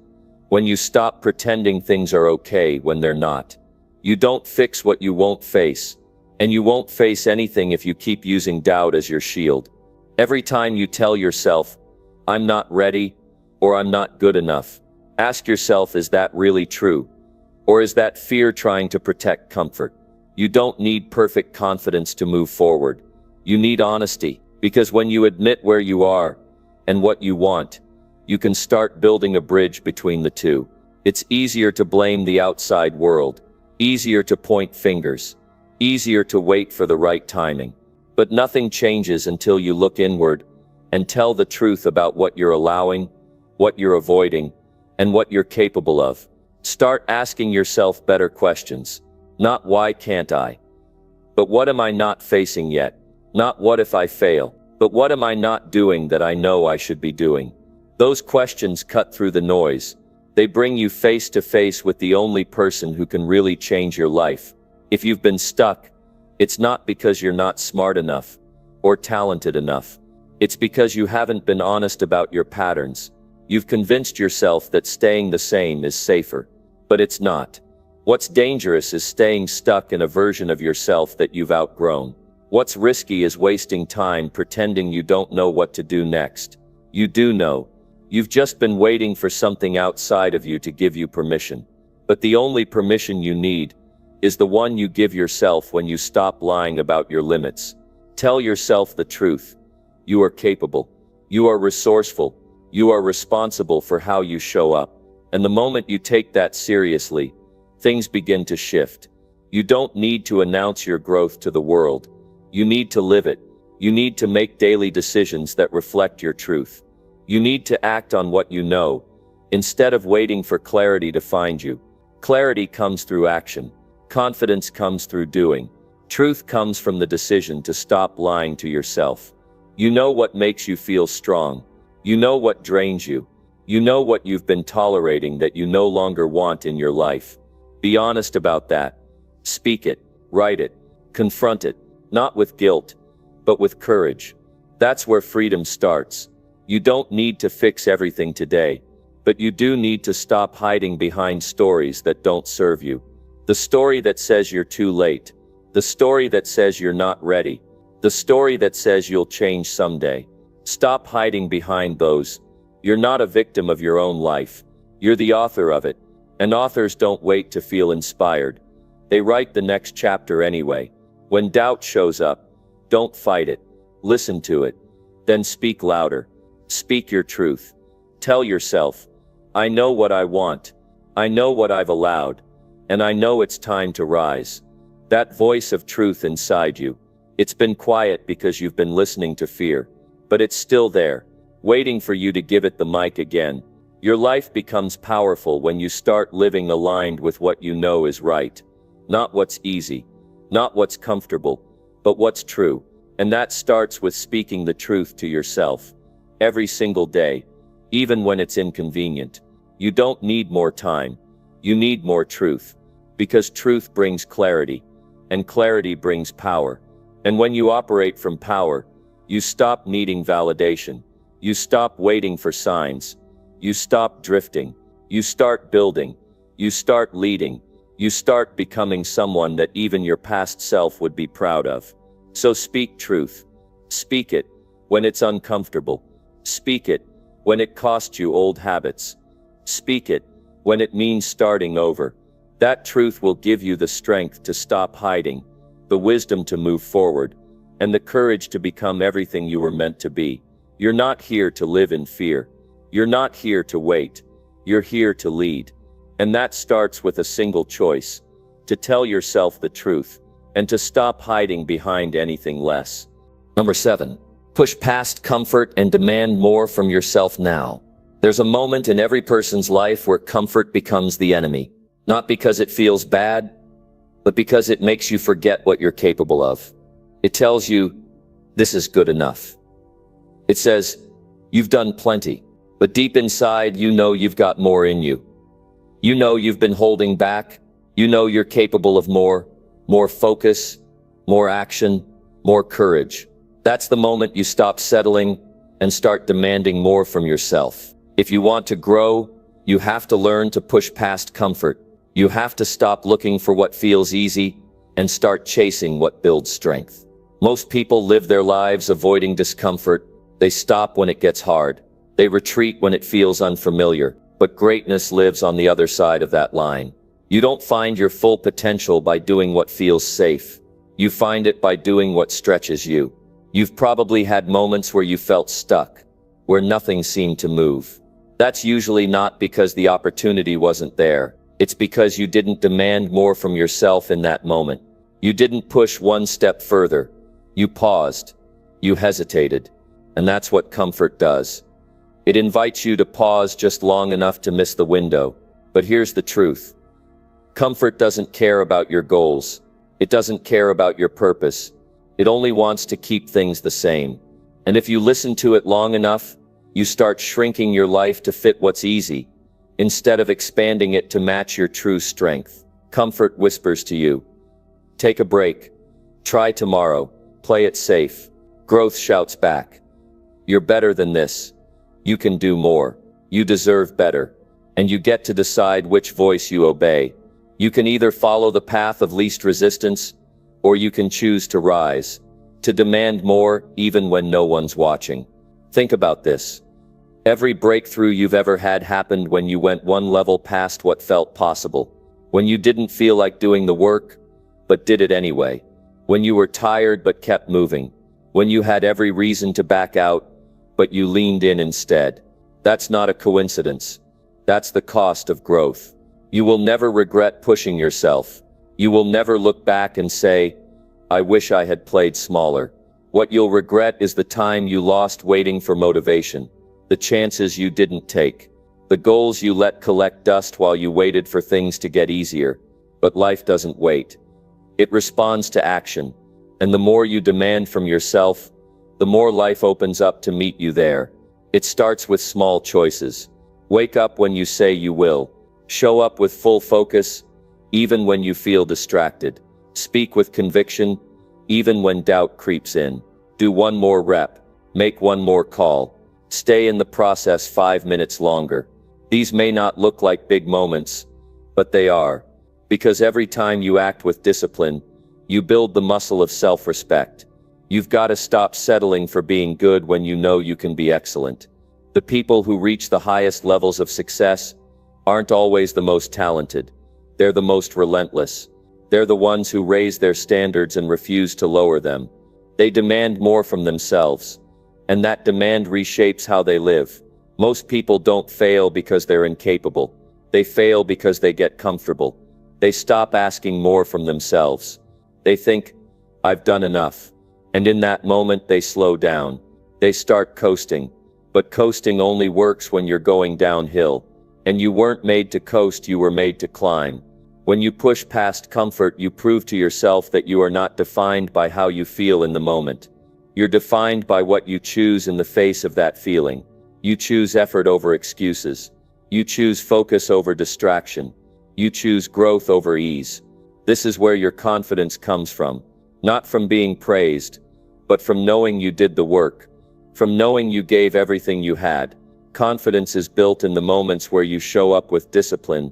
when you stop pretending things are okay when they're not. You don't fix what you won't face, and you won't face anything if you keep using doubt as your shield. Every time you tell yourself, I'm not ready, or I'm not good enough, ask yourself, is that really true? Or is that fear trying to protect comfort? You don't need perfect confidence to move forward. You need honesty, because when you admit where you are and what you want, you can start building a bridge between the two. It's easier to blame the outside world, easier to point fingers, easier to wait for the right timing. But nothing changes until you look inward and tell the truth about what you're allowing, what you're avoiding, and what you're capable of. Start asking yourself better questions. Not why can't I? But what am I not facing yet? Not what if I fail? But what am I not doing that I know I should be doing? Those questions cut through the noise. They bring you face to face with the only person who can really change your life. If you've been stuck, it's not because you're not smart enough or talented enough. It's because you haven't been honest about your patterns. You've convinced yourself that staying the same is safer. But it's not. What's dangerous is staying stuck in a version of yourself that you've outgrown. What's risky is wasting time pretending you don't know what to do next. You do know. You've just been waiting for something outside of you to give you permission. But the only permission you need is the one you give yourself when you stop lying about your limits. Tell yourself the truth. You are capable. You are resourceful. You are responsible for how you show up. And the moment you take that seriously, things begin to shift. You don't need to announce your growth to the world. You need to live it. You need to make daily decisions that reflect your truth. You need to act on what you know, instead of waiting for clarity to find you. Clarity comes through action. Confidence comes through doing. Truth comes from the decision to stop lying to yourself. You know what makes you feel strong. You know what drains you. You know what you've been tolerating that you no longer want in your life. Be honest about that. Speak it, write it, confront it, not with guilt, but with courage. That's where freedom starts. You don't need to fix everything today, but you do need to stop hiding behind stories that don't serve you. The story that says you're too late. The story that says you're not ready. The story that says you'll change someday. Stop hiding behind those. You're not a victim of your own life. You're the author of it. And authors don't wait to feel inspired. They write the next chapter anyway. When doubt shows up, don't fight it. Listen to it. Then speak louder. Speak your truth. Tell yourself, I know what I want. I know what I've allowed. And I know it's time to rise. That voice of truth inside you. It's been quiet because you've been listening to fear. But it's still there, waiting for you to give it the mic again. Your life becomes powerful when you start living aligned with what you know is right. Not what's easy, not what's comfortable, but what's true. And that starts with speaking the truth to yourself. Every single day, even when it's inconvenient. You don't need more time. You need more truth. Because truth brings clarity. And clarity brings power. And when you operate from power, you stop needing validation. You stop waiting for signs. You stop drifting. You start building. You start leading. You start becoming someone that even your past self would be proud of. So speak truth. Speak it when it's uncomfortable. Speak it when it costs you old habits. Speak it when it means starting over. That truth will give you the strength to stop hiding, the wisdom to move forward, and the courage to become everything you were meant to be. You're not here to live in fear. You're not here to wait. You're here to lead. And that starts with a single choice: to tell yourself the truth, and to stop hiding behind anything less. Number 7. Push past comfort and demand more from yourself now. There's a moment in every person's life where comfort becomes the enemy. Not because it feels bad, but because it makes you forget what you're capable of. It tells you, this is good enough. It says, you've done plenty, but deep inside you know you've got more in you. You know you've been holding back. You know you're capable of more focus, more action, more courage. That's the moment you stop settling and start demanding more from yourself. If you want to grow, you have to learn to push past comfort. You have to stop looking for what feels easy and start chasing what builds strength. Most people live their lives avoiding discomfort. They stop when it gets hard. They retreat when it feels unfamiliar. But greatness lives on the other side of that line. You don't find your full potential by doing what feels safe. You find it by doing what stretches you. You've probably had moments where you felt stuck, where nothing seemed to move. That's usually not because the opportunity wasn't there. It's because you didn't demand more from yourself in that moment. You didn't push one step further. You paused. You hesitated. And that's what comfort does. It invites you to pause just long enough to miss the window. But here's the truth. Comfort doesn't care about your goals. It doesn't care about your purpose. It only wants to keep things the same. And if you listen to it long enough, you start shrinking your life to fit what's easy, instead of expanding it to match your true strength. Comfort whispers to you, take a break. Try tomorrow. Play it safe. Growth shouts back, you're better than this. You can do more. You deserve better. And you get to decide which voice you obey. You can either follow the path of least resistance, or you can choose to rise, to demand more even when no one's watching. Think about this. Every breakthrough you've ever had happened when you went one level past what felt possible. When you didn't feel like doing the work, but did it anyway. When you were tired but kept moving. When you had every reason to back out, but you leaned in instead. That's not a coincidence. That's the cost of growth. You will never regret pushing yourself. You will never look back and say, I wish I had played smaller. What you'll regret is the time you lost waiting for motivation, the chances you didn't take, the goals you let collect dust while you waited for things to get easier. But life doesn't wait. It responds to action. And the more you demand from yourself, the more life opens up to meet you there. It starts with small choices. Wake up when you say you will. Show up with full focus, even when you feel distracted. Speak with conviction, even when doubt creeps in. Do one more rep. Make one more call. Stay in the process 5 minutes longer. These may not look like big moments, but they are. Because every time you act with discipline, you build the muscle of self-respect. You've got to stop settling for being good when you know you can be excellent. The people who reach the highest levels of success aren't always the most talented. They're the most relentless. They're the ones who raise their standards and refuse to lower them. They demand more from themselves, and that demand reshapes how they live. Most people don't fail because they're incapable. They fail because they get comfortable. They stop asking more from themselves. They think, "I've done enough." And in that moment they slow down. They start coasting. But coasting only works when you're going downhill. And you weren't made to coast, you were made to climb. When you push past comfort, you prove to yourself that you are not defined by how you feel in the moment. You're defined by what you choose in the face of that feeling. You choose effort over excuses. You choose focus over distraction. You choose growth over ease. This is where your confidence comes from. Not from being praised, but from knowing you did the work. From knowing you gave everything you had. Confidence is built in the moments where you show up with discipline,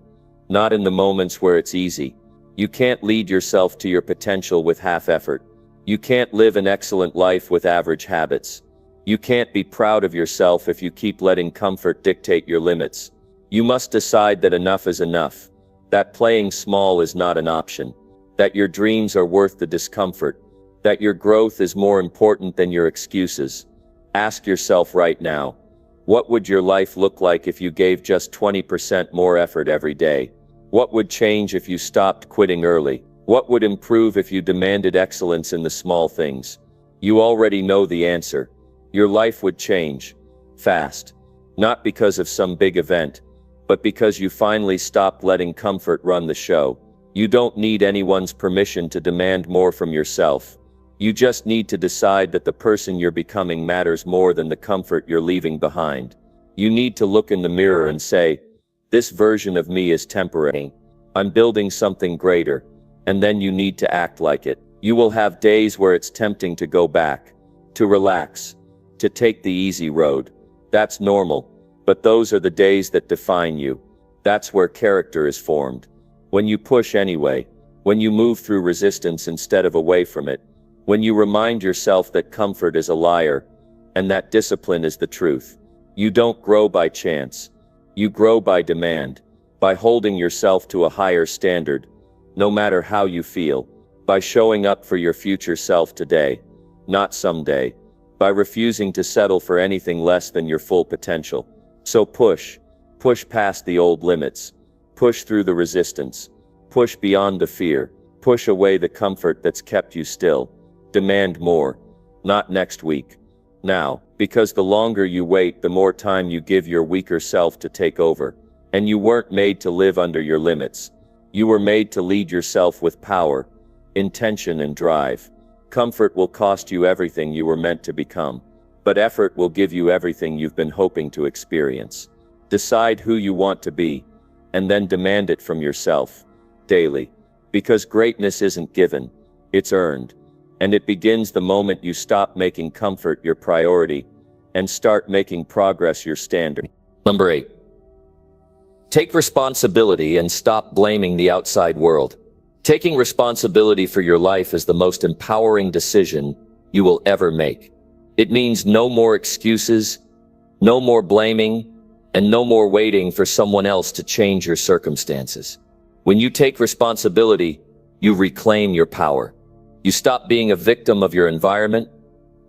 not in the moments where it's easy. You can't lead yourself to your potential with half effort. You can't live an excellent life with average habits. You can't be proud of yourself if you keep letting comfort dictate your limits. You must decide that enough is enough. That playing small is not an option. That your dreams are worth the discomfort. That your growth is more important than your excuses. Ask yourself right now, what would your life look like if you gave just 20% more effort every day? What would change if you stopped quitting early? What would improve if you demanded excellence in the small things? You already know the answer. Your life would change. Fast. Not because of some big event, but because you finally stopped letting comfort run the show. You don't need anyone's permission to demand more from yourself. You just need to decide that the person you're becoming matters more than the comfort you're leaving behind. You need to look in the mirror and say, "This version of me is temporary. I'm building something greater." And then you need to act like it. You will have days where it's tempting to go back, to relax, to take the easy road. That's normal, but those are the days that define you. That's where character is formed. When you push anyway, when you move through resistance instead of away from it, when you remind yourself that comfort is a liar, and that discipline is the truth. You don't grow by chance. You grow by demand, by holding yourself to a higher standard, no matter how you feel, by showing up for your future self today, not someday, by refusing to settle for anything less than your full potential. So push past the old limits, push through the resistance, push beyond the fear, push away the comfort that's kept you still. Demand more. Not next week. Now, because the longer you wait, the more time you give your weaker self to take over. And you weren't made to live under your limits. You were made to lead yourself with power, intention, and drive. Comfort will cost you everything you were meant to become. But effort will give you everything you've been hoping to experience. Decide who you want to be, and then demand it from yourself, daily. Because greatness isn't given, it's earned. And it begins the moment you stop making comfort your priority and start making progress your standard. Number 8. Take responsibility and stop blaming the outside world. Taking responsibility for your life is the most empowering decision you will ever make. It means no more excuses, no more blaming, and no more waiting for someone else to change your circumstances. When you take responsibility, you reclaim your power. You stop being a victim of your environment,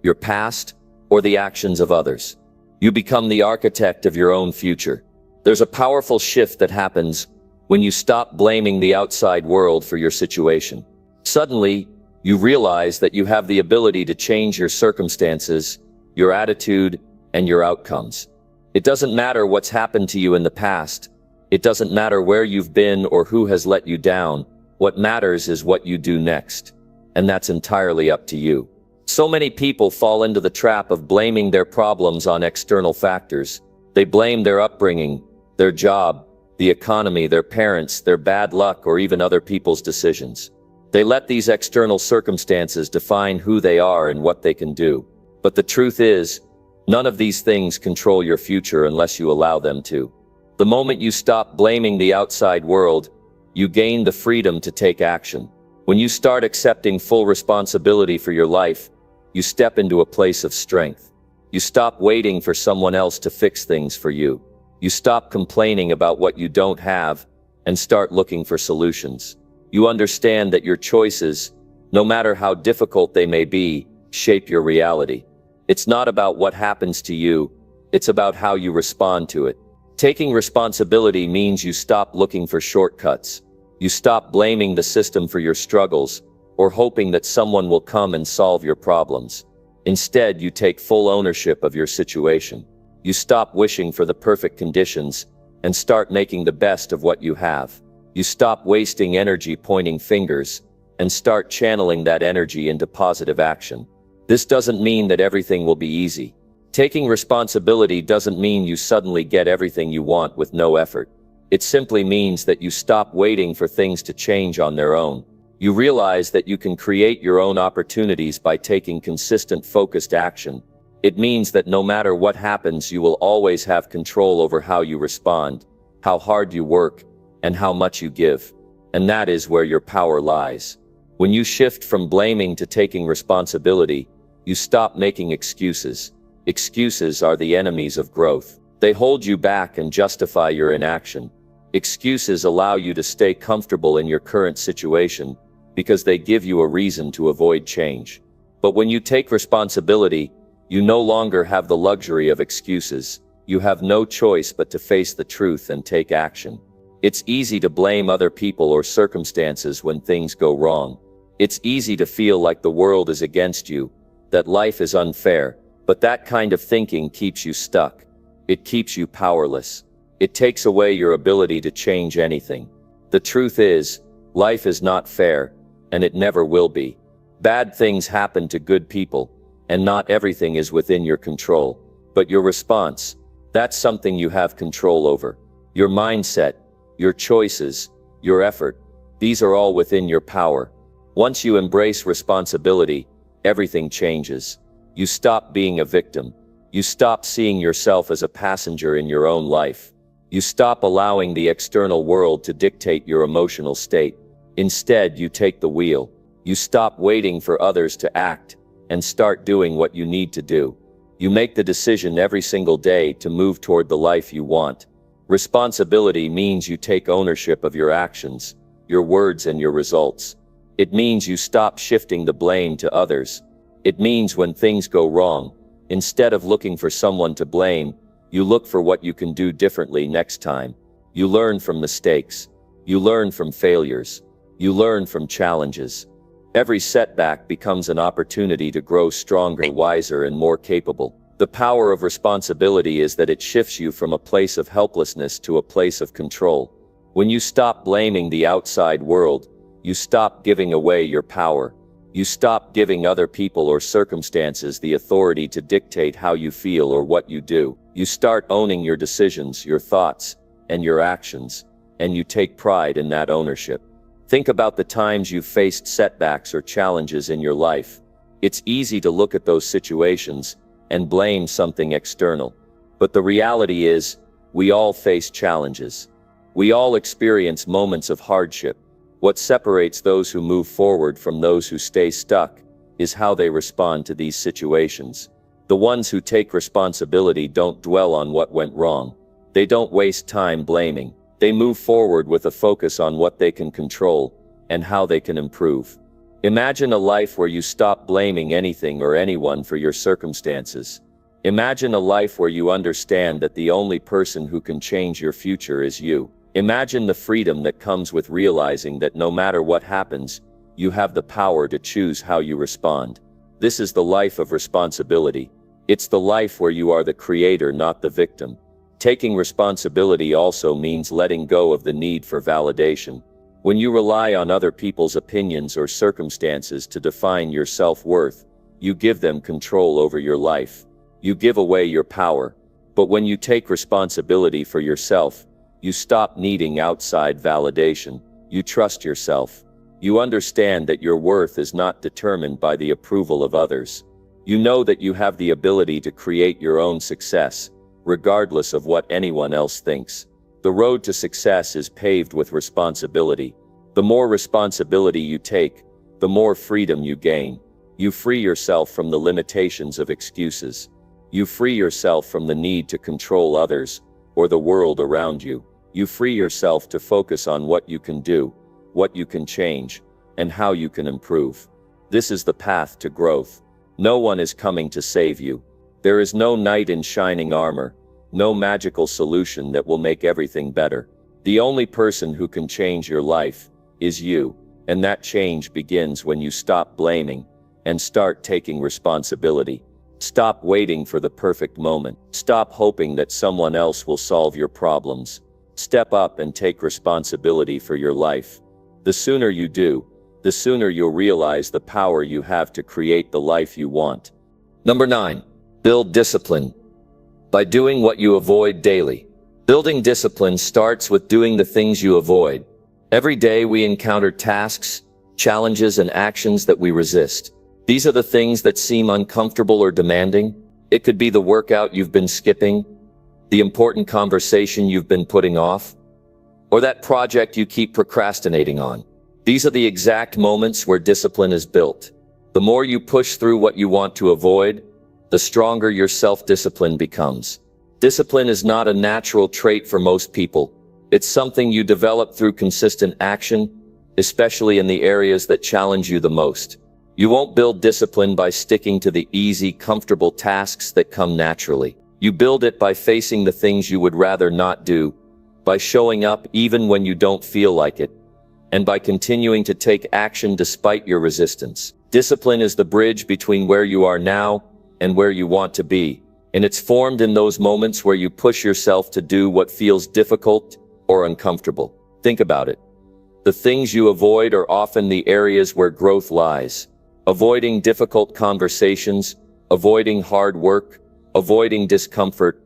your past, or the actions of others. You become the architect of your own future. There's a powerful shift that happens when you stop blaming the outside world for your situation. Suddenly, you realize that you have the ability to change your circumstances, your attitude, and your outcomes. It doesn't matter what's happened to you in the past. It doesn't matter where you've been or who has let you down. What matters is what you do next. And that's entirely up to you. So many people fall into the trap of blaming their problems on external factors. They blame their upbringing, their job, the economy, their parents, their bad luck, or even other people's decisions. They let these external circumstances define who they are and what they can do. But the truth is, none of these things control your future unless you allow them to. The moment you stop blaming the outside world, you gain the freedom to take action. When you start accepting full responsibility for your life, You step into a place of strength. You stop waiting for someone else to fix things for you. You stop complaining about what you don't have and start looking for solutions. You understand that your choices, no matter how difficult they may be, shape your reality. It's not about what happens to you, it's about how you respond to it. Taking responsibility means you stop looking for shortcuts. You stop blaming the system for your struggles or hoping that someone will come and solve your problems. Instead, you take full ownership of your situation. You stop wishing for the perfect conditions and start making the best of what you have. You stop wasting energy pointing fingers and start channeling that energy into positive action. This doesn't mean that everything will be easy. Taking responsibility doesn't mean you suddenly get everything you want with no effort. It simply means that you stop waiting for things to change on their own. You realize that you can create your own opportunities by taking consistent, focused action. It means that no matter what happens, you will always have control over how you respond, how hard you work, and how much you give. And that is where your power lies. When you shift from blaming to taking responsibility, you stop making excuses. Excuses are the enemies of growth. They hold you back and justify your inaction. Excuses allow you to stay comfortable in your current situation because they give you a reason to avoid change. But when you take responsibility, you no longer have the luxury of excuses. You have no choice but to face the truth and take action. It's easy to blame other people or circumstances when things go wrong. It's easy to feel like the world is against you, that life is unfair, but that kind of thinking keeps you stuck. It keeps you powerless. It takes away your ability to change anything. The truth is, life is not fair, and it never will be. Bad things happen to good people, and not everything is within your control. But your response, that's something you have control over. Your mindset, your choices, your effort, these are all within your power. Once you embrace responsibility, everything changes. You stop being a victim. You stop seeing yourself as a passenger in your own life. You stop allowing the external world to dictate your emotional state. Instead, you take the wheel. You stop waiting for others to act and start doing what you need to do. You make the decision every single day to move toward the life you want. Responsibility means you take ownership of your actions, your words, and your results. It means you stop shifting the blame to others. It means when things go wrong, instead of looking for someone to blame, you look for what you can do differently next time. You learn from mistakes. You learn from failures. You learn from challenges. Every setback becomes an opportunity to grow stronger, wiser, and more capable. The power of responsibility is that it shifts you from a place of helplessness to a place of control. When you stop blaming the outside world, you stop giving away your power. You stop giving other people or circumstances the authority to dictate how you feel or what you do. You start owning your decisions, your thoughts, and your actions, and you take pride in that ownership. Think about the times you've faced setbacks or challenges in your life. It's easy to look at those situations and blame something external. But the reality is, we all face challenges. We all experience moments of hardship. What separates those who move forward from those who stay stuck is how they respond to these situations. The ones who take responsibility don't dwell on what went wrong. They don't waste time blaming. They move forward with a focus on what they can control and how they can improve. Imagine a life where you stop blaming anything or anyone for your circumstances. Imagine a life where you understand that the only person who can change your future is you. Imagine the freedom that comes with realizing that no matter what happens, you have the power to choose how you respond. This is the life of responsibility. It's the life where you are the creator, not the victim. Taking responsibility also means letting go of the need for validation. When you rely on other people's opinions or circumstances to define your self-worth, you give them control over your life. You give away your power. But when you take responsibility for yourself, you stop needing outside validation. You trust yourself. You understand that your worth is not determined by the approval of others. You know that you have the ability to create your own success, regardless of what anyone else thinks. The road to success is paved with responsibility. The more responsibility you take, the more freedom you gain. You free yourself from the limitations of excuses. You free yourself from the need to control others or the world around you. You free yourself to focus on what you can do, what you can change, and how you can improve. This is the path to growth. No one is coming to save you. There is no knight in shining armor, no magical solution that will make everything better. The only person who can change your life is you, and that change begins when you stop blaming and start taking responsibility. Stop waiting for the perfect moment. Stop hoping that someone else will solve your problems. Step up and take responsibility for your life. The sooner you do, the sooner you'll realize the power you have to create the life you want. Number 9. Build discipline by doing what you avoid daily. Building discipline starts with doing the things you avoid. Every day we encounter tasks, challenges, and actions that we resist. These are the things that seem uncomfortable or demanding. It could be the workout you've been skipping, the important conversation you've been putting off, or that project you keep procrastinating on. These are the exact moments where discipline is built. The more you push through what you want to avoid, the stronger your self-discipline becomes. Discipline is not a natural trait for most people. It's something you develop through consistent action, especially in the areas that challenge you the most. You won't build discipline by sticking to the easy, comfortable tasks that come naturally. You build it by facing the things you would rather not do, by showing up even when you don't feel like it, and by continuing to take action despite your resistance. Discipline is the bridge between where you are now and where you want to be, and it's formed in those moments where you push yourself to do what feels difficult or uncomfortable. Think about it. The things you avoid are often the areas where growth lies. Avoiding difficult conversations, avoiding hard work, avoiding discomfort,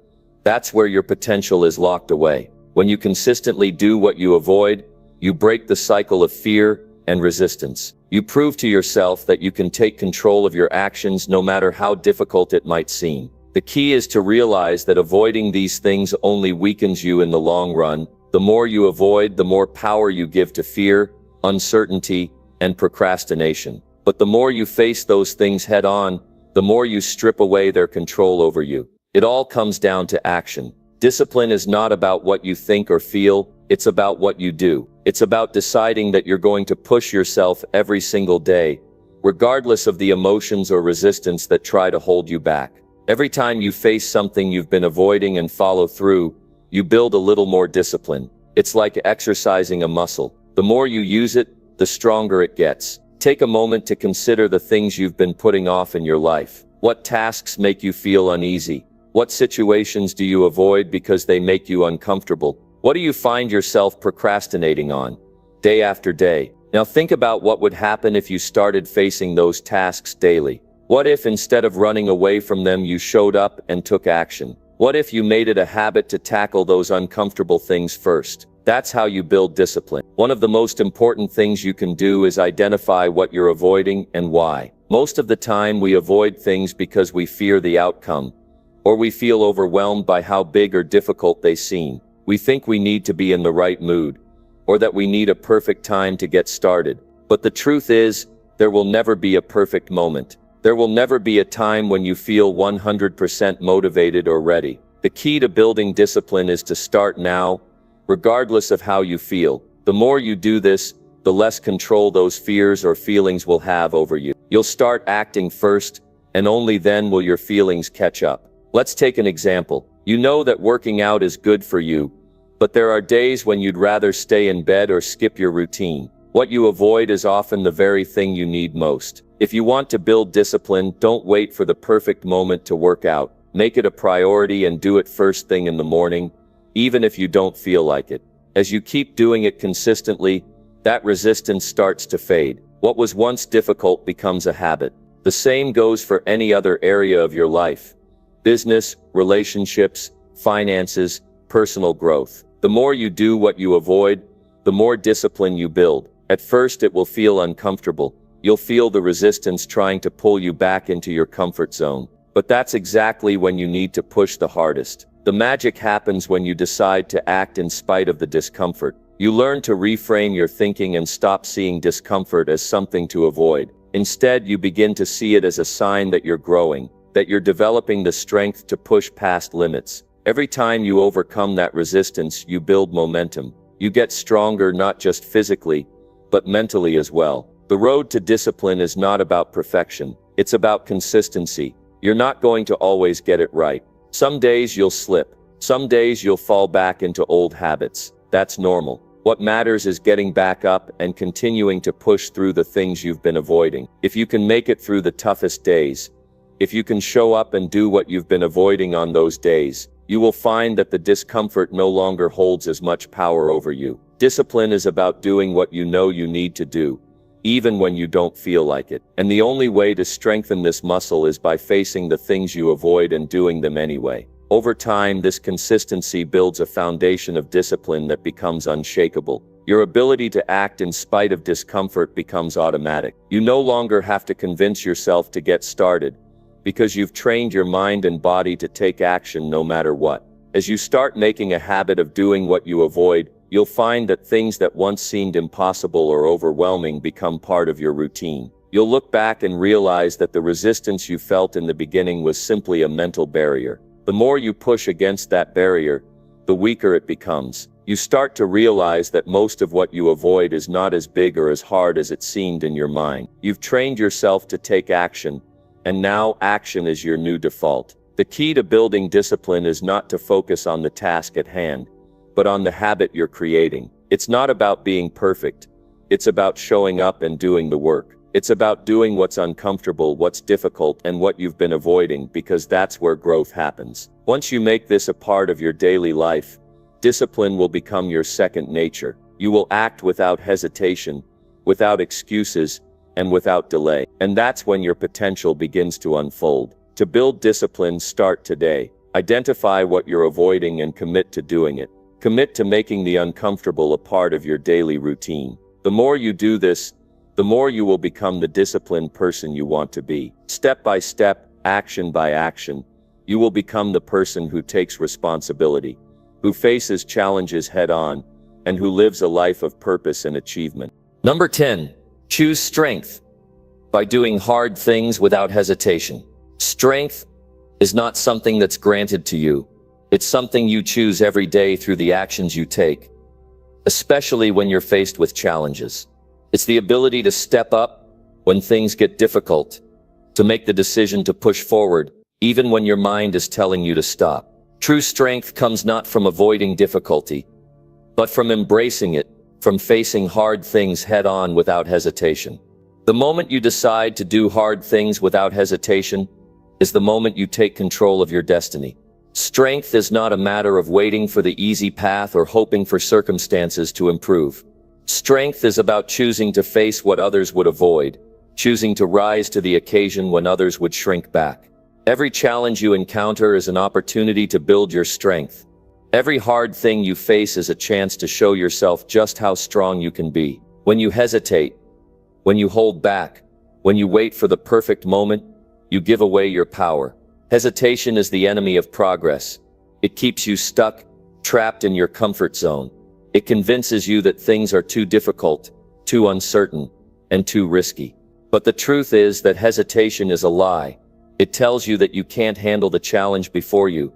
that's where your potential is locked away. When you consistently do what you avoid, you break the cycle of fear and resistance. You prove to yourself that you can take control of your actions no matter how difficult it might seem. The key is to realize that avoiding these things only weakens you in the long run. The more you avoid, the more power you give to fear, uncertainty, and procrastination. But the more you face those things head on, the more you strip away their control over you. It all comes down to action. Discipline is not about what you think or feel, it's about what you do. It's about deciding that you're going to push yourself every single day, regardless of the emotions or resistance that try to hold you back. Every time you face something you've been avoiding and follow through, you build a little more discipline. It's like exercising a muscle. The more you use it, the stronger it gets. Take a moment to consider the things you've been putting off in your life. What tasks make you feel uneasy? What situations do you avoid because they make you uncomfortable? What do you find yourself procrastinating on, day after day? Now think about what would happen if you started facing those tasks daily. What if instead of running away from them you showed up and took action? What if you made it a habit to tackle those uncomfortable things first? That's how you build discipline. One of the most important things you can do is identify what you're avoiding and why. Most of the time we avoid things because we fear the outcome, or we feel overwhelmed by how big or difficult they seem. We think we need to be in the right mood, or that we need a perfect time to get started. But the truth is, there will never be a perfect moment. There will never be a time when you feel 100% motivated or ready. The key to building discipline is to start now, regardless of how you feel. The more you do this, the less control those fears or feelings will have over you. You'll start acting first, and only then will your feelings catch up. Let's take an example. You know that working out is good for you, but there are days when you'd rather stay in bed or skip your routine. What you avoid is often the very thing you need most. If you want to build discipline, don't wait for the perfect moment to work out. Make it a priority and do it first thing in the morning, even if you don't feel like it. As you keep doing it consistently, that resistance starts to fade. What was once difficult becomes a habit. The same goes for any other area of your life. Business, relationships, finances, personal growth. The more you do what you avoid, the more discipline you build. At first it will feel uncomfortable. You'll feel the resistance trying to pull you back into your comfort zone. But that's exactly when you need to push the hardest. The magic happens when you decide to act in spite of the discomfort. You learn to reframe your thinking and stop seeing discomfort as something to avoid. Instead, you begin to see it as a sign that you're growing, that you're developing the strength to push past limits. Every time you overcome that resistance, you build momentum. You get stronger not just physically, but mentally as well. The road to discipline is not about perfection. It's about consistency. You're not going to always get it right. Some days you'll slip. Some days you'll fall back into old habits. That's normal. What matters is getting back up and continuing to push through the things you've been avoiding. If you can make it through the toughest days, if you can show up and do what you've been avoiding on those days, you will find that the discomfort no longer holds as much power over you. Discipline is about doing what you know you need to do, even when you don't feel like it. And the only way to strengthen this muscle is by facing the things you avoid and doing them anyway. Over time, this consistency builds a foundation of discipline that becomes unshakable. Your ability to act in spite of discomfort becomes automatic. You no longer have to convince yourself to get started, because you've trained your mind and body to take action no matter what. As you start making a habit of doing what you avoid, you'll find that things that once seemed impossible or overwhelming become part of your routine. You'll look back and realize that the resistance you felt in the beginning was simply a mental barrier. The more you push against that barrier, the weaker it becomes. You start to realize that most of what you avoid is not as big or as hard as it seemed in your mind. You've trained yourself to take action, and now action is your new default. The key to building discipline is not to focus on the task at hand, but on the habit you're creating. It's not about being perfect. It's about showing up and doing the work. It's about doing what's uncomfortable, what's difficult, and what you've been avoiding, because that's where growth happens. Once you make this a part of your daily life, discipline will become your second nature. You will act without hesitation, without excuses, and without delay. And that's when your potential begins to unfold. To build discipline, start today. Identify what you're avoiding and commit to doing it. Commit to making the uncomfortable a part of your daily routine. The more you do this, the more you will become the disciplined person you want to be. Step by step, action by action, you will become the person who takes responsibility, who faces challenges head on, and who lives a life of purpose and achievement. Number 10, choose strength by doing hard things without hesitation. Strength is not something that's granted to you. It's something you choose every day through the actions you take, especially when you're faced with challenges. It's the ability to step up when things get difficult, to make the decision to push forward, even when your mind is telling you to stop. True strength comes not from avoiding difficulty, but from embracing it, from facing hard things head on without hesitation. The moment you decide to do hard things without hesitation is the moment you take control of your destiny. Strength is not a matter of waiting for the easy path or hoping for circumstances to improve. Strength is about choosing to face what others would avoid, choosing to rise to the occasion when others would shrink back. Every challenge you encounter is an opportunity to build your strength. Every hard thing you face is a chance to show yourself just how strong you can be. When you hesitate, when you hold back, when you wait for the perfect moment, you give away your power. Hesitation is the enemy of progress. It keeps you stuck, trapped in your comfort zone. It convinces you that things are too difficult, too uncertain, and too risky. But the truth is that hesitation is a lie. It tells you that you can't handle the challenge before you,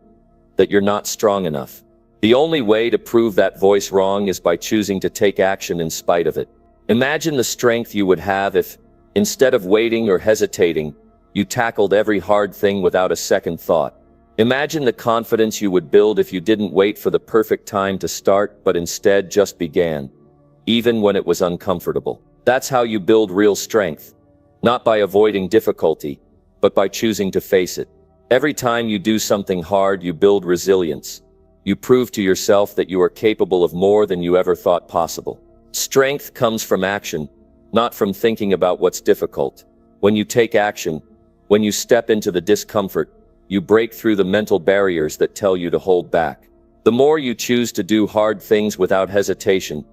that you're not strong enough. The only way to prove that voice wrong is by choosing to take action in spite of it. Imagine the strength you would have if, instead of waiting or hesitating, you tackled every hard thing without a second thought. Imagine the confidence you would build if you didn't wait for the perfect time to start, but instead just began, even when it was uncomfortable. That's how you build real strength, not by avoiding difficulty, but by choosing to face it. Every time you do something hard, you build resilience. You prove to yourself that you are capable of more than you ever thought possible. Strength comes from action, not from thinking about what's difficult. When you take action, when you step into the discomfort, you break through the mental barriers that tell you to hold back. The more you choose to do hard things without hesitation,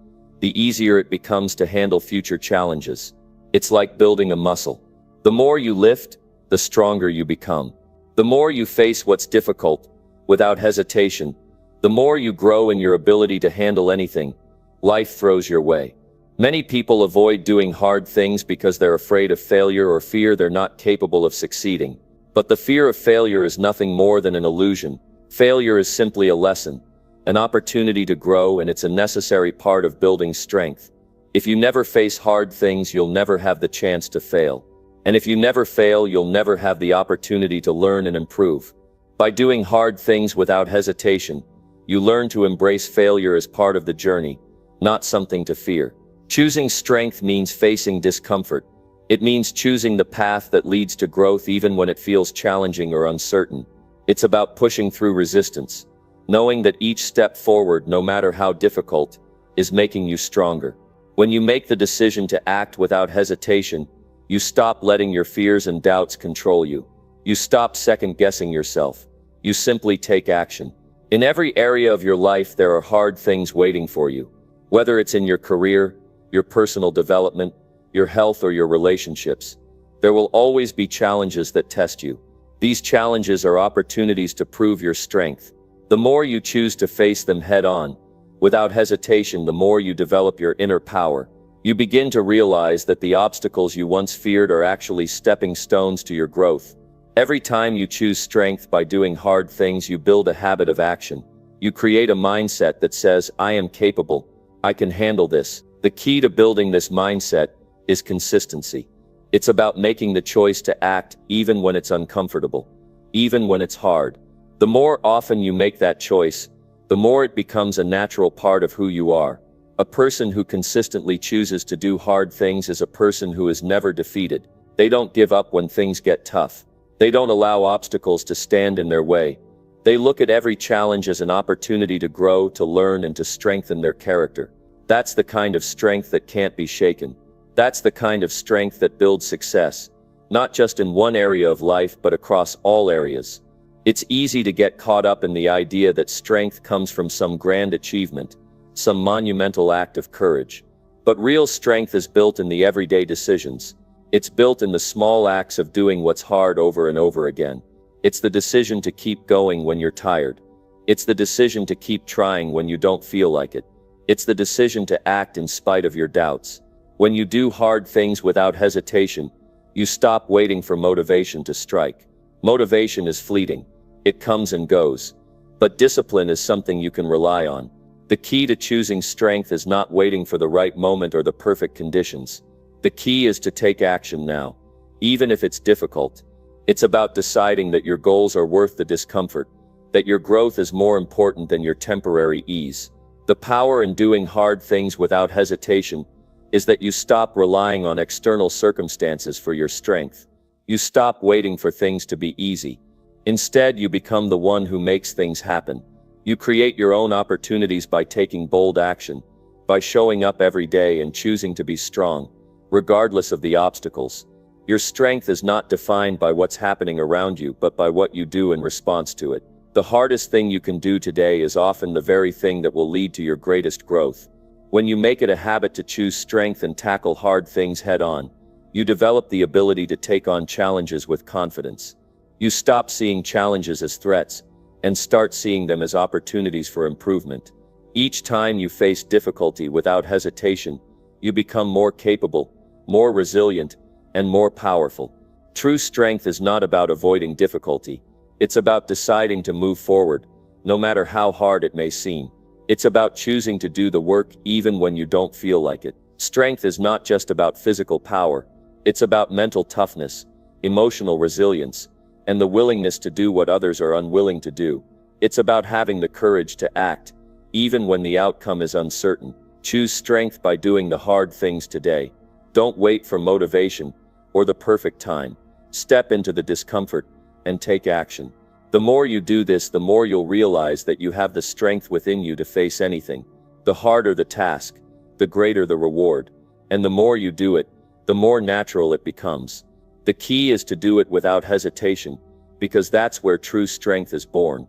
the easier it becomes to handle future challenges. It's like building a muscle. The more you lift, the stronger you become. The more you face what's difficult, without hesitation, the more you grow in your ability to handle anything life throws your way. Many people avoid doing hard things because they're afraid of failure or fear they're not capable of succeeding. But the fear of failure is nothing more than an illusion. Failure is simply a lesson, an opportunity to grow, and it's a necessary part of building strength. If you never face hard things, you'll never have the chance to fail. And if you never fail, you'll never have the opportunity to learn and improve. By doing hard things without hesitation, you learn to embrace failure as part of the journey, not something to fear. Choosing strength means facing discomfort. It means choosing the path that leads to growth even when it feels challenging or uncertain. It's about pushing through resistance, knowing that each step forward, no matter how difficult, is making you stronger. When you make the decision to act without hesitation, you stop letting your fears and doubts control you. You stop second-guessing yourself. You simply take action. In every area of your life, there are hard things waiting for you. Whether it's in your career, your personal development, your health, or your relationships, there will always be challenges that test you. These challenges are opportunities to prove your strength. The more you choose to face them head-on, without hesitation, the more you develop your inner power. You begin to realize that the obstacles you once feared are actually stepping stones to your growth. Every time you choose strength by doing hard things, you build a habit of action. You create a mindset that says, "I am capable. I can handle this." The key to building this mindset is consistency. It's about making the choice to act even when it's uncomfortable, even when it's hard. The more often you make that choice, the more it becomes a natural part of who you are. A person who consistently chooses to do hard things is a person who is never defeated. They don't give up when things get tough. They don't allow obstacles to stand in their way. They look at every challenge as an opportunity to grow, to learn, and to strengthen their character. That's the kind of strength that can't be shaken. That's the kind of strength that builds success, not just in one area of life, but across all areas. It's easy to get caught up in the idea that strength comes from some grand achievement, some monumental act of courage. But real strength is built in the everyday decisions. It's built in the small acts of doing what's hard over and over again. It's the decision to keep going when you're tired. It's the decision to keep trying when you don't feel like it. It's the decision to act in spite of your doubts. When you do hard things without hesitation, you stop waiting for motivation to strike. Motivation is fleeting. It comes and goes. But discipline is something you can rely on. The key to choosing strength is not waiting for the right moment or the perfect conditions. The key is to take action now, even if it's difficult. It's about deciding that your goals are worth the discomfort, that your growth is more important than your temporary ease. The power in doing hard things without hesitation is that you stop relying on external circumstances for your strength. You stop waiting for things to be easy. Instead, you become the one who makes things happen. You create your own opportunities by taking bold action, by showing up every day and choosing to be strong, regardless of the obstacles. Your strength is not defined by what's happening around you, but by what you do in response to it. The hardest thing you can do today is often the very thing that will lead to your greatest growth. When you make it a habit to choose strength and tackle hard things head-on, you develop the ability to take on challenges with confidence. You stop seeing challenges as threats and start seeing them as opportunities for improvement. Each time you face difficulty without hesitation, you become more capable, more resilient, and more powerful. True strength is not about avoiding difficulty. It's about deciding to move forward, no matter how hard it may seem. It's about choosing to do the work even when you don't feel like it. Strength is not just about physical power. It's about mental toughness, emotional resilience, and the willingness to do what others are unwilling to do. It's about having the courage to act, even when the outcome is uncertain. Choose strength by doing the hard things today. Don't wait for motivation or the perfect time. Step into the discomfort and take action. The more you do this, the more you'll realize that you have the strength within you to face anything. The harder the task, the greater the reward. And the more you do it, the more natural it becomes. The key is to do it without hesitation, because that's where true strength is born.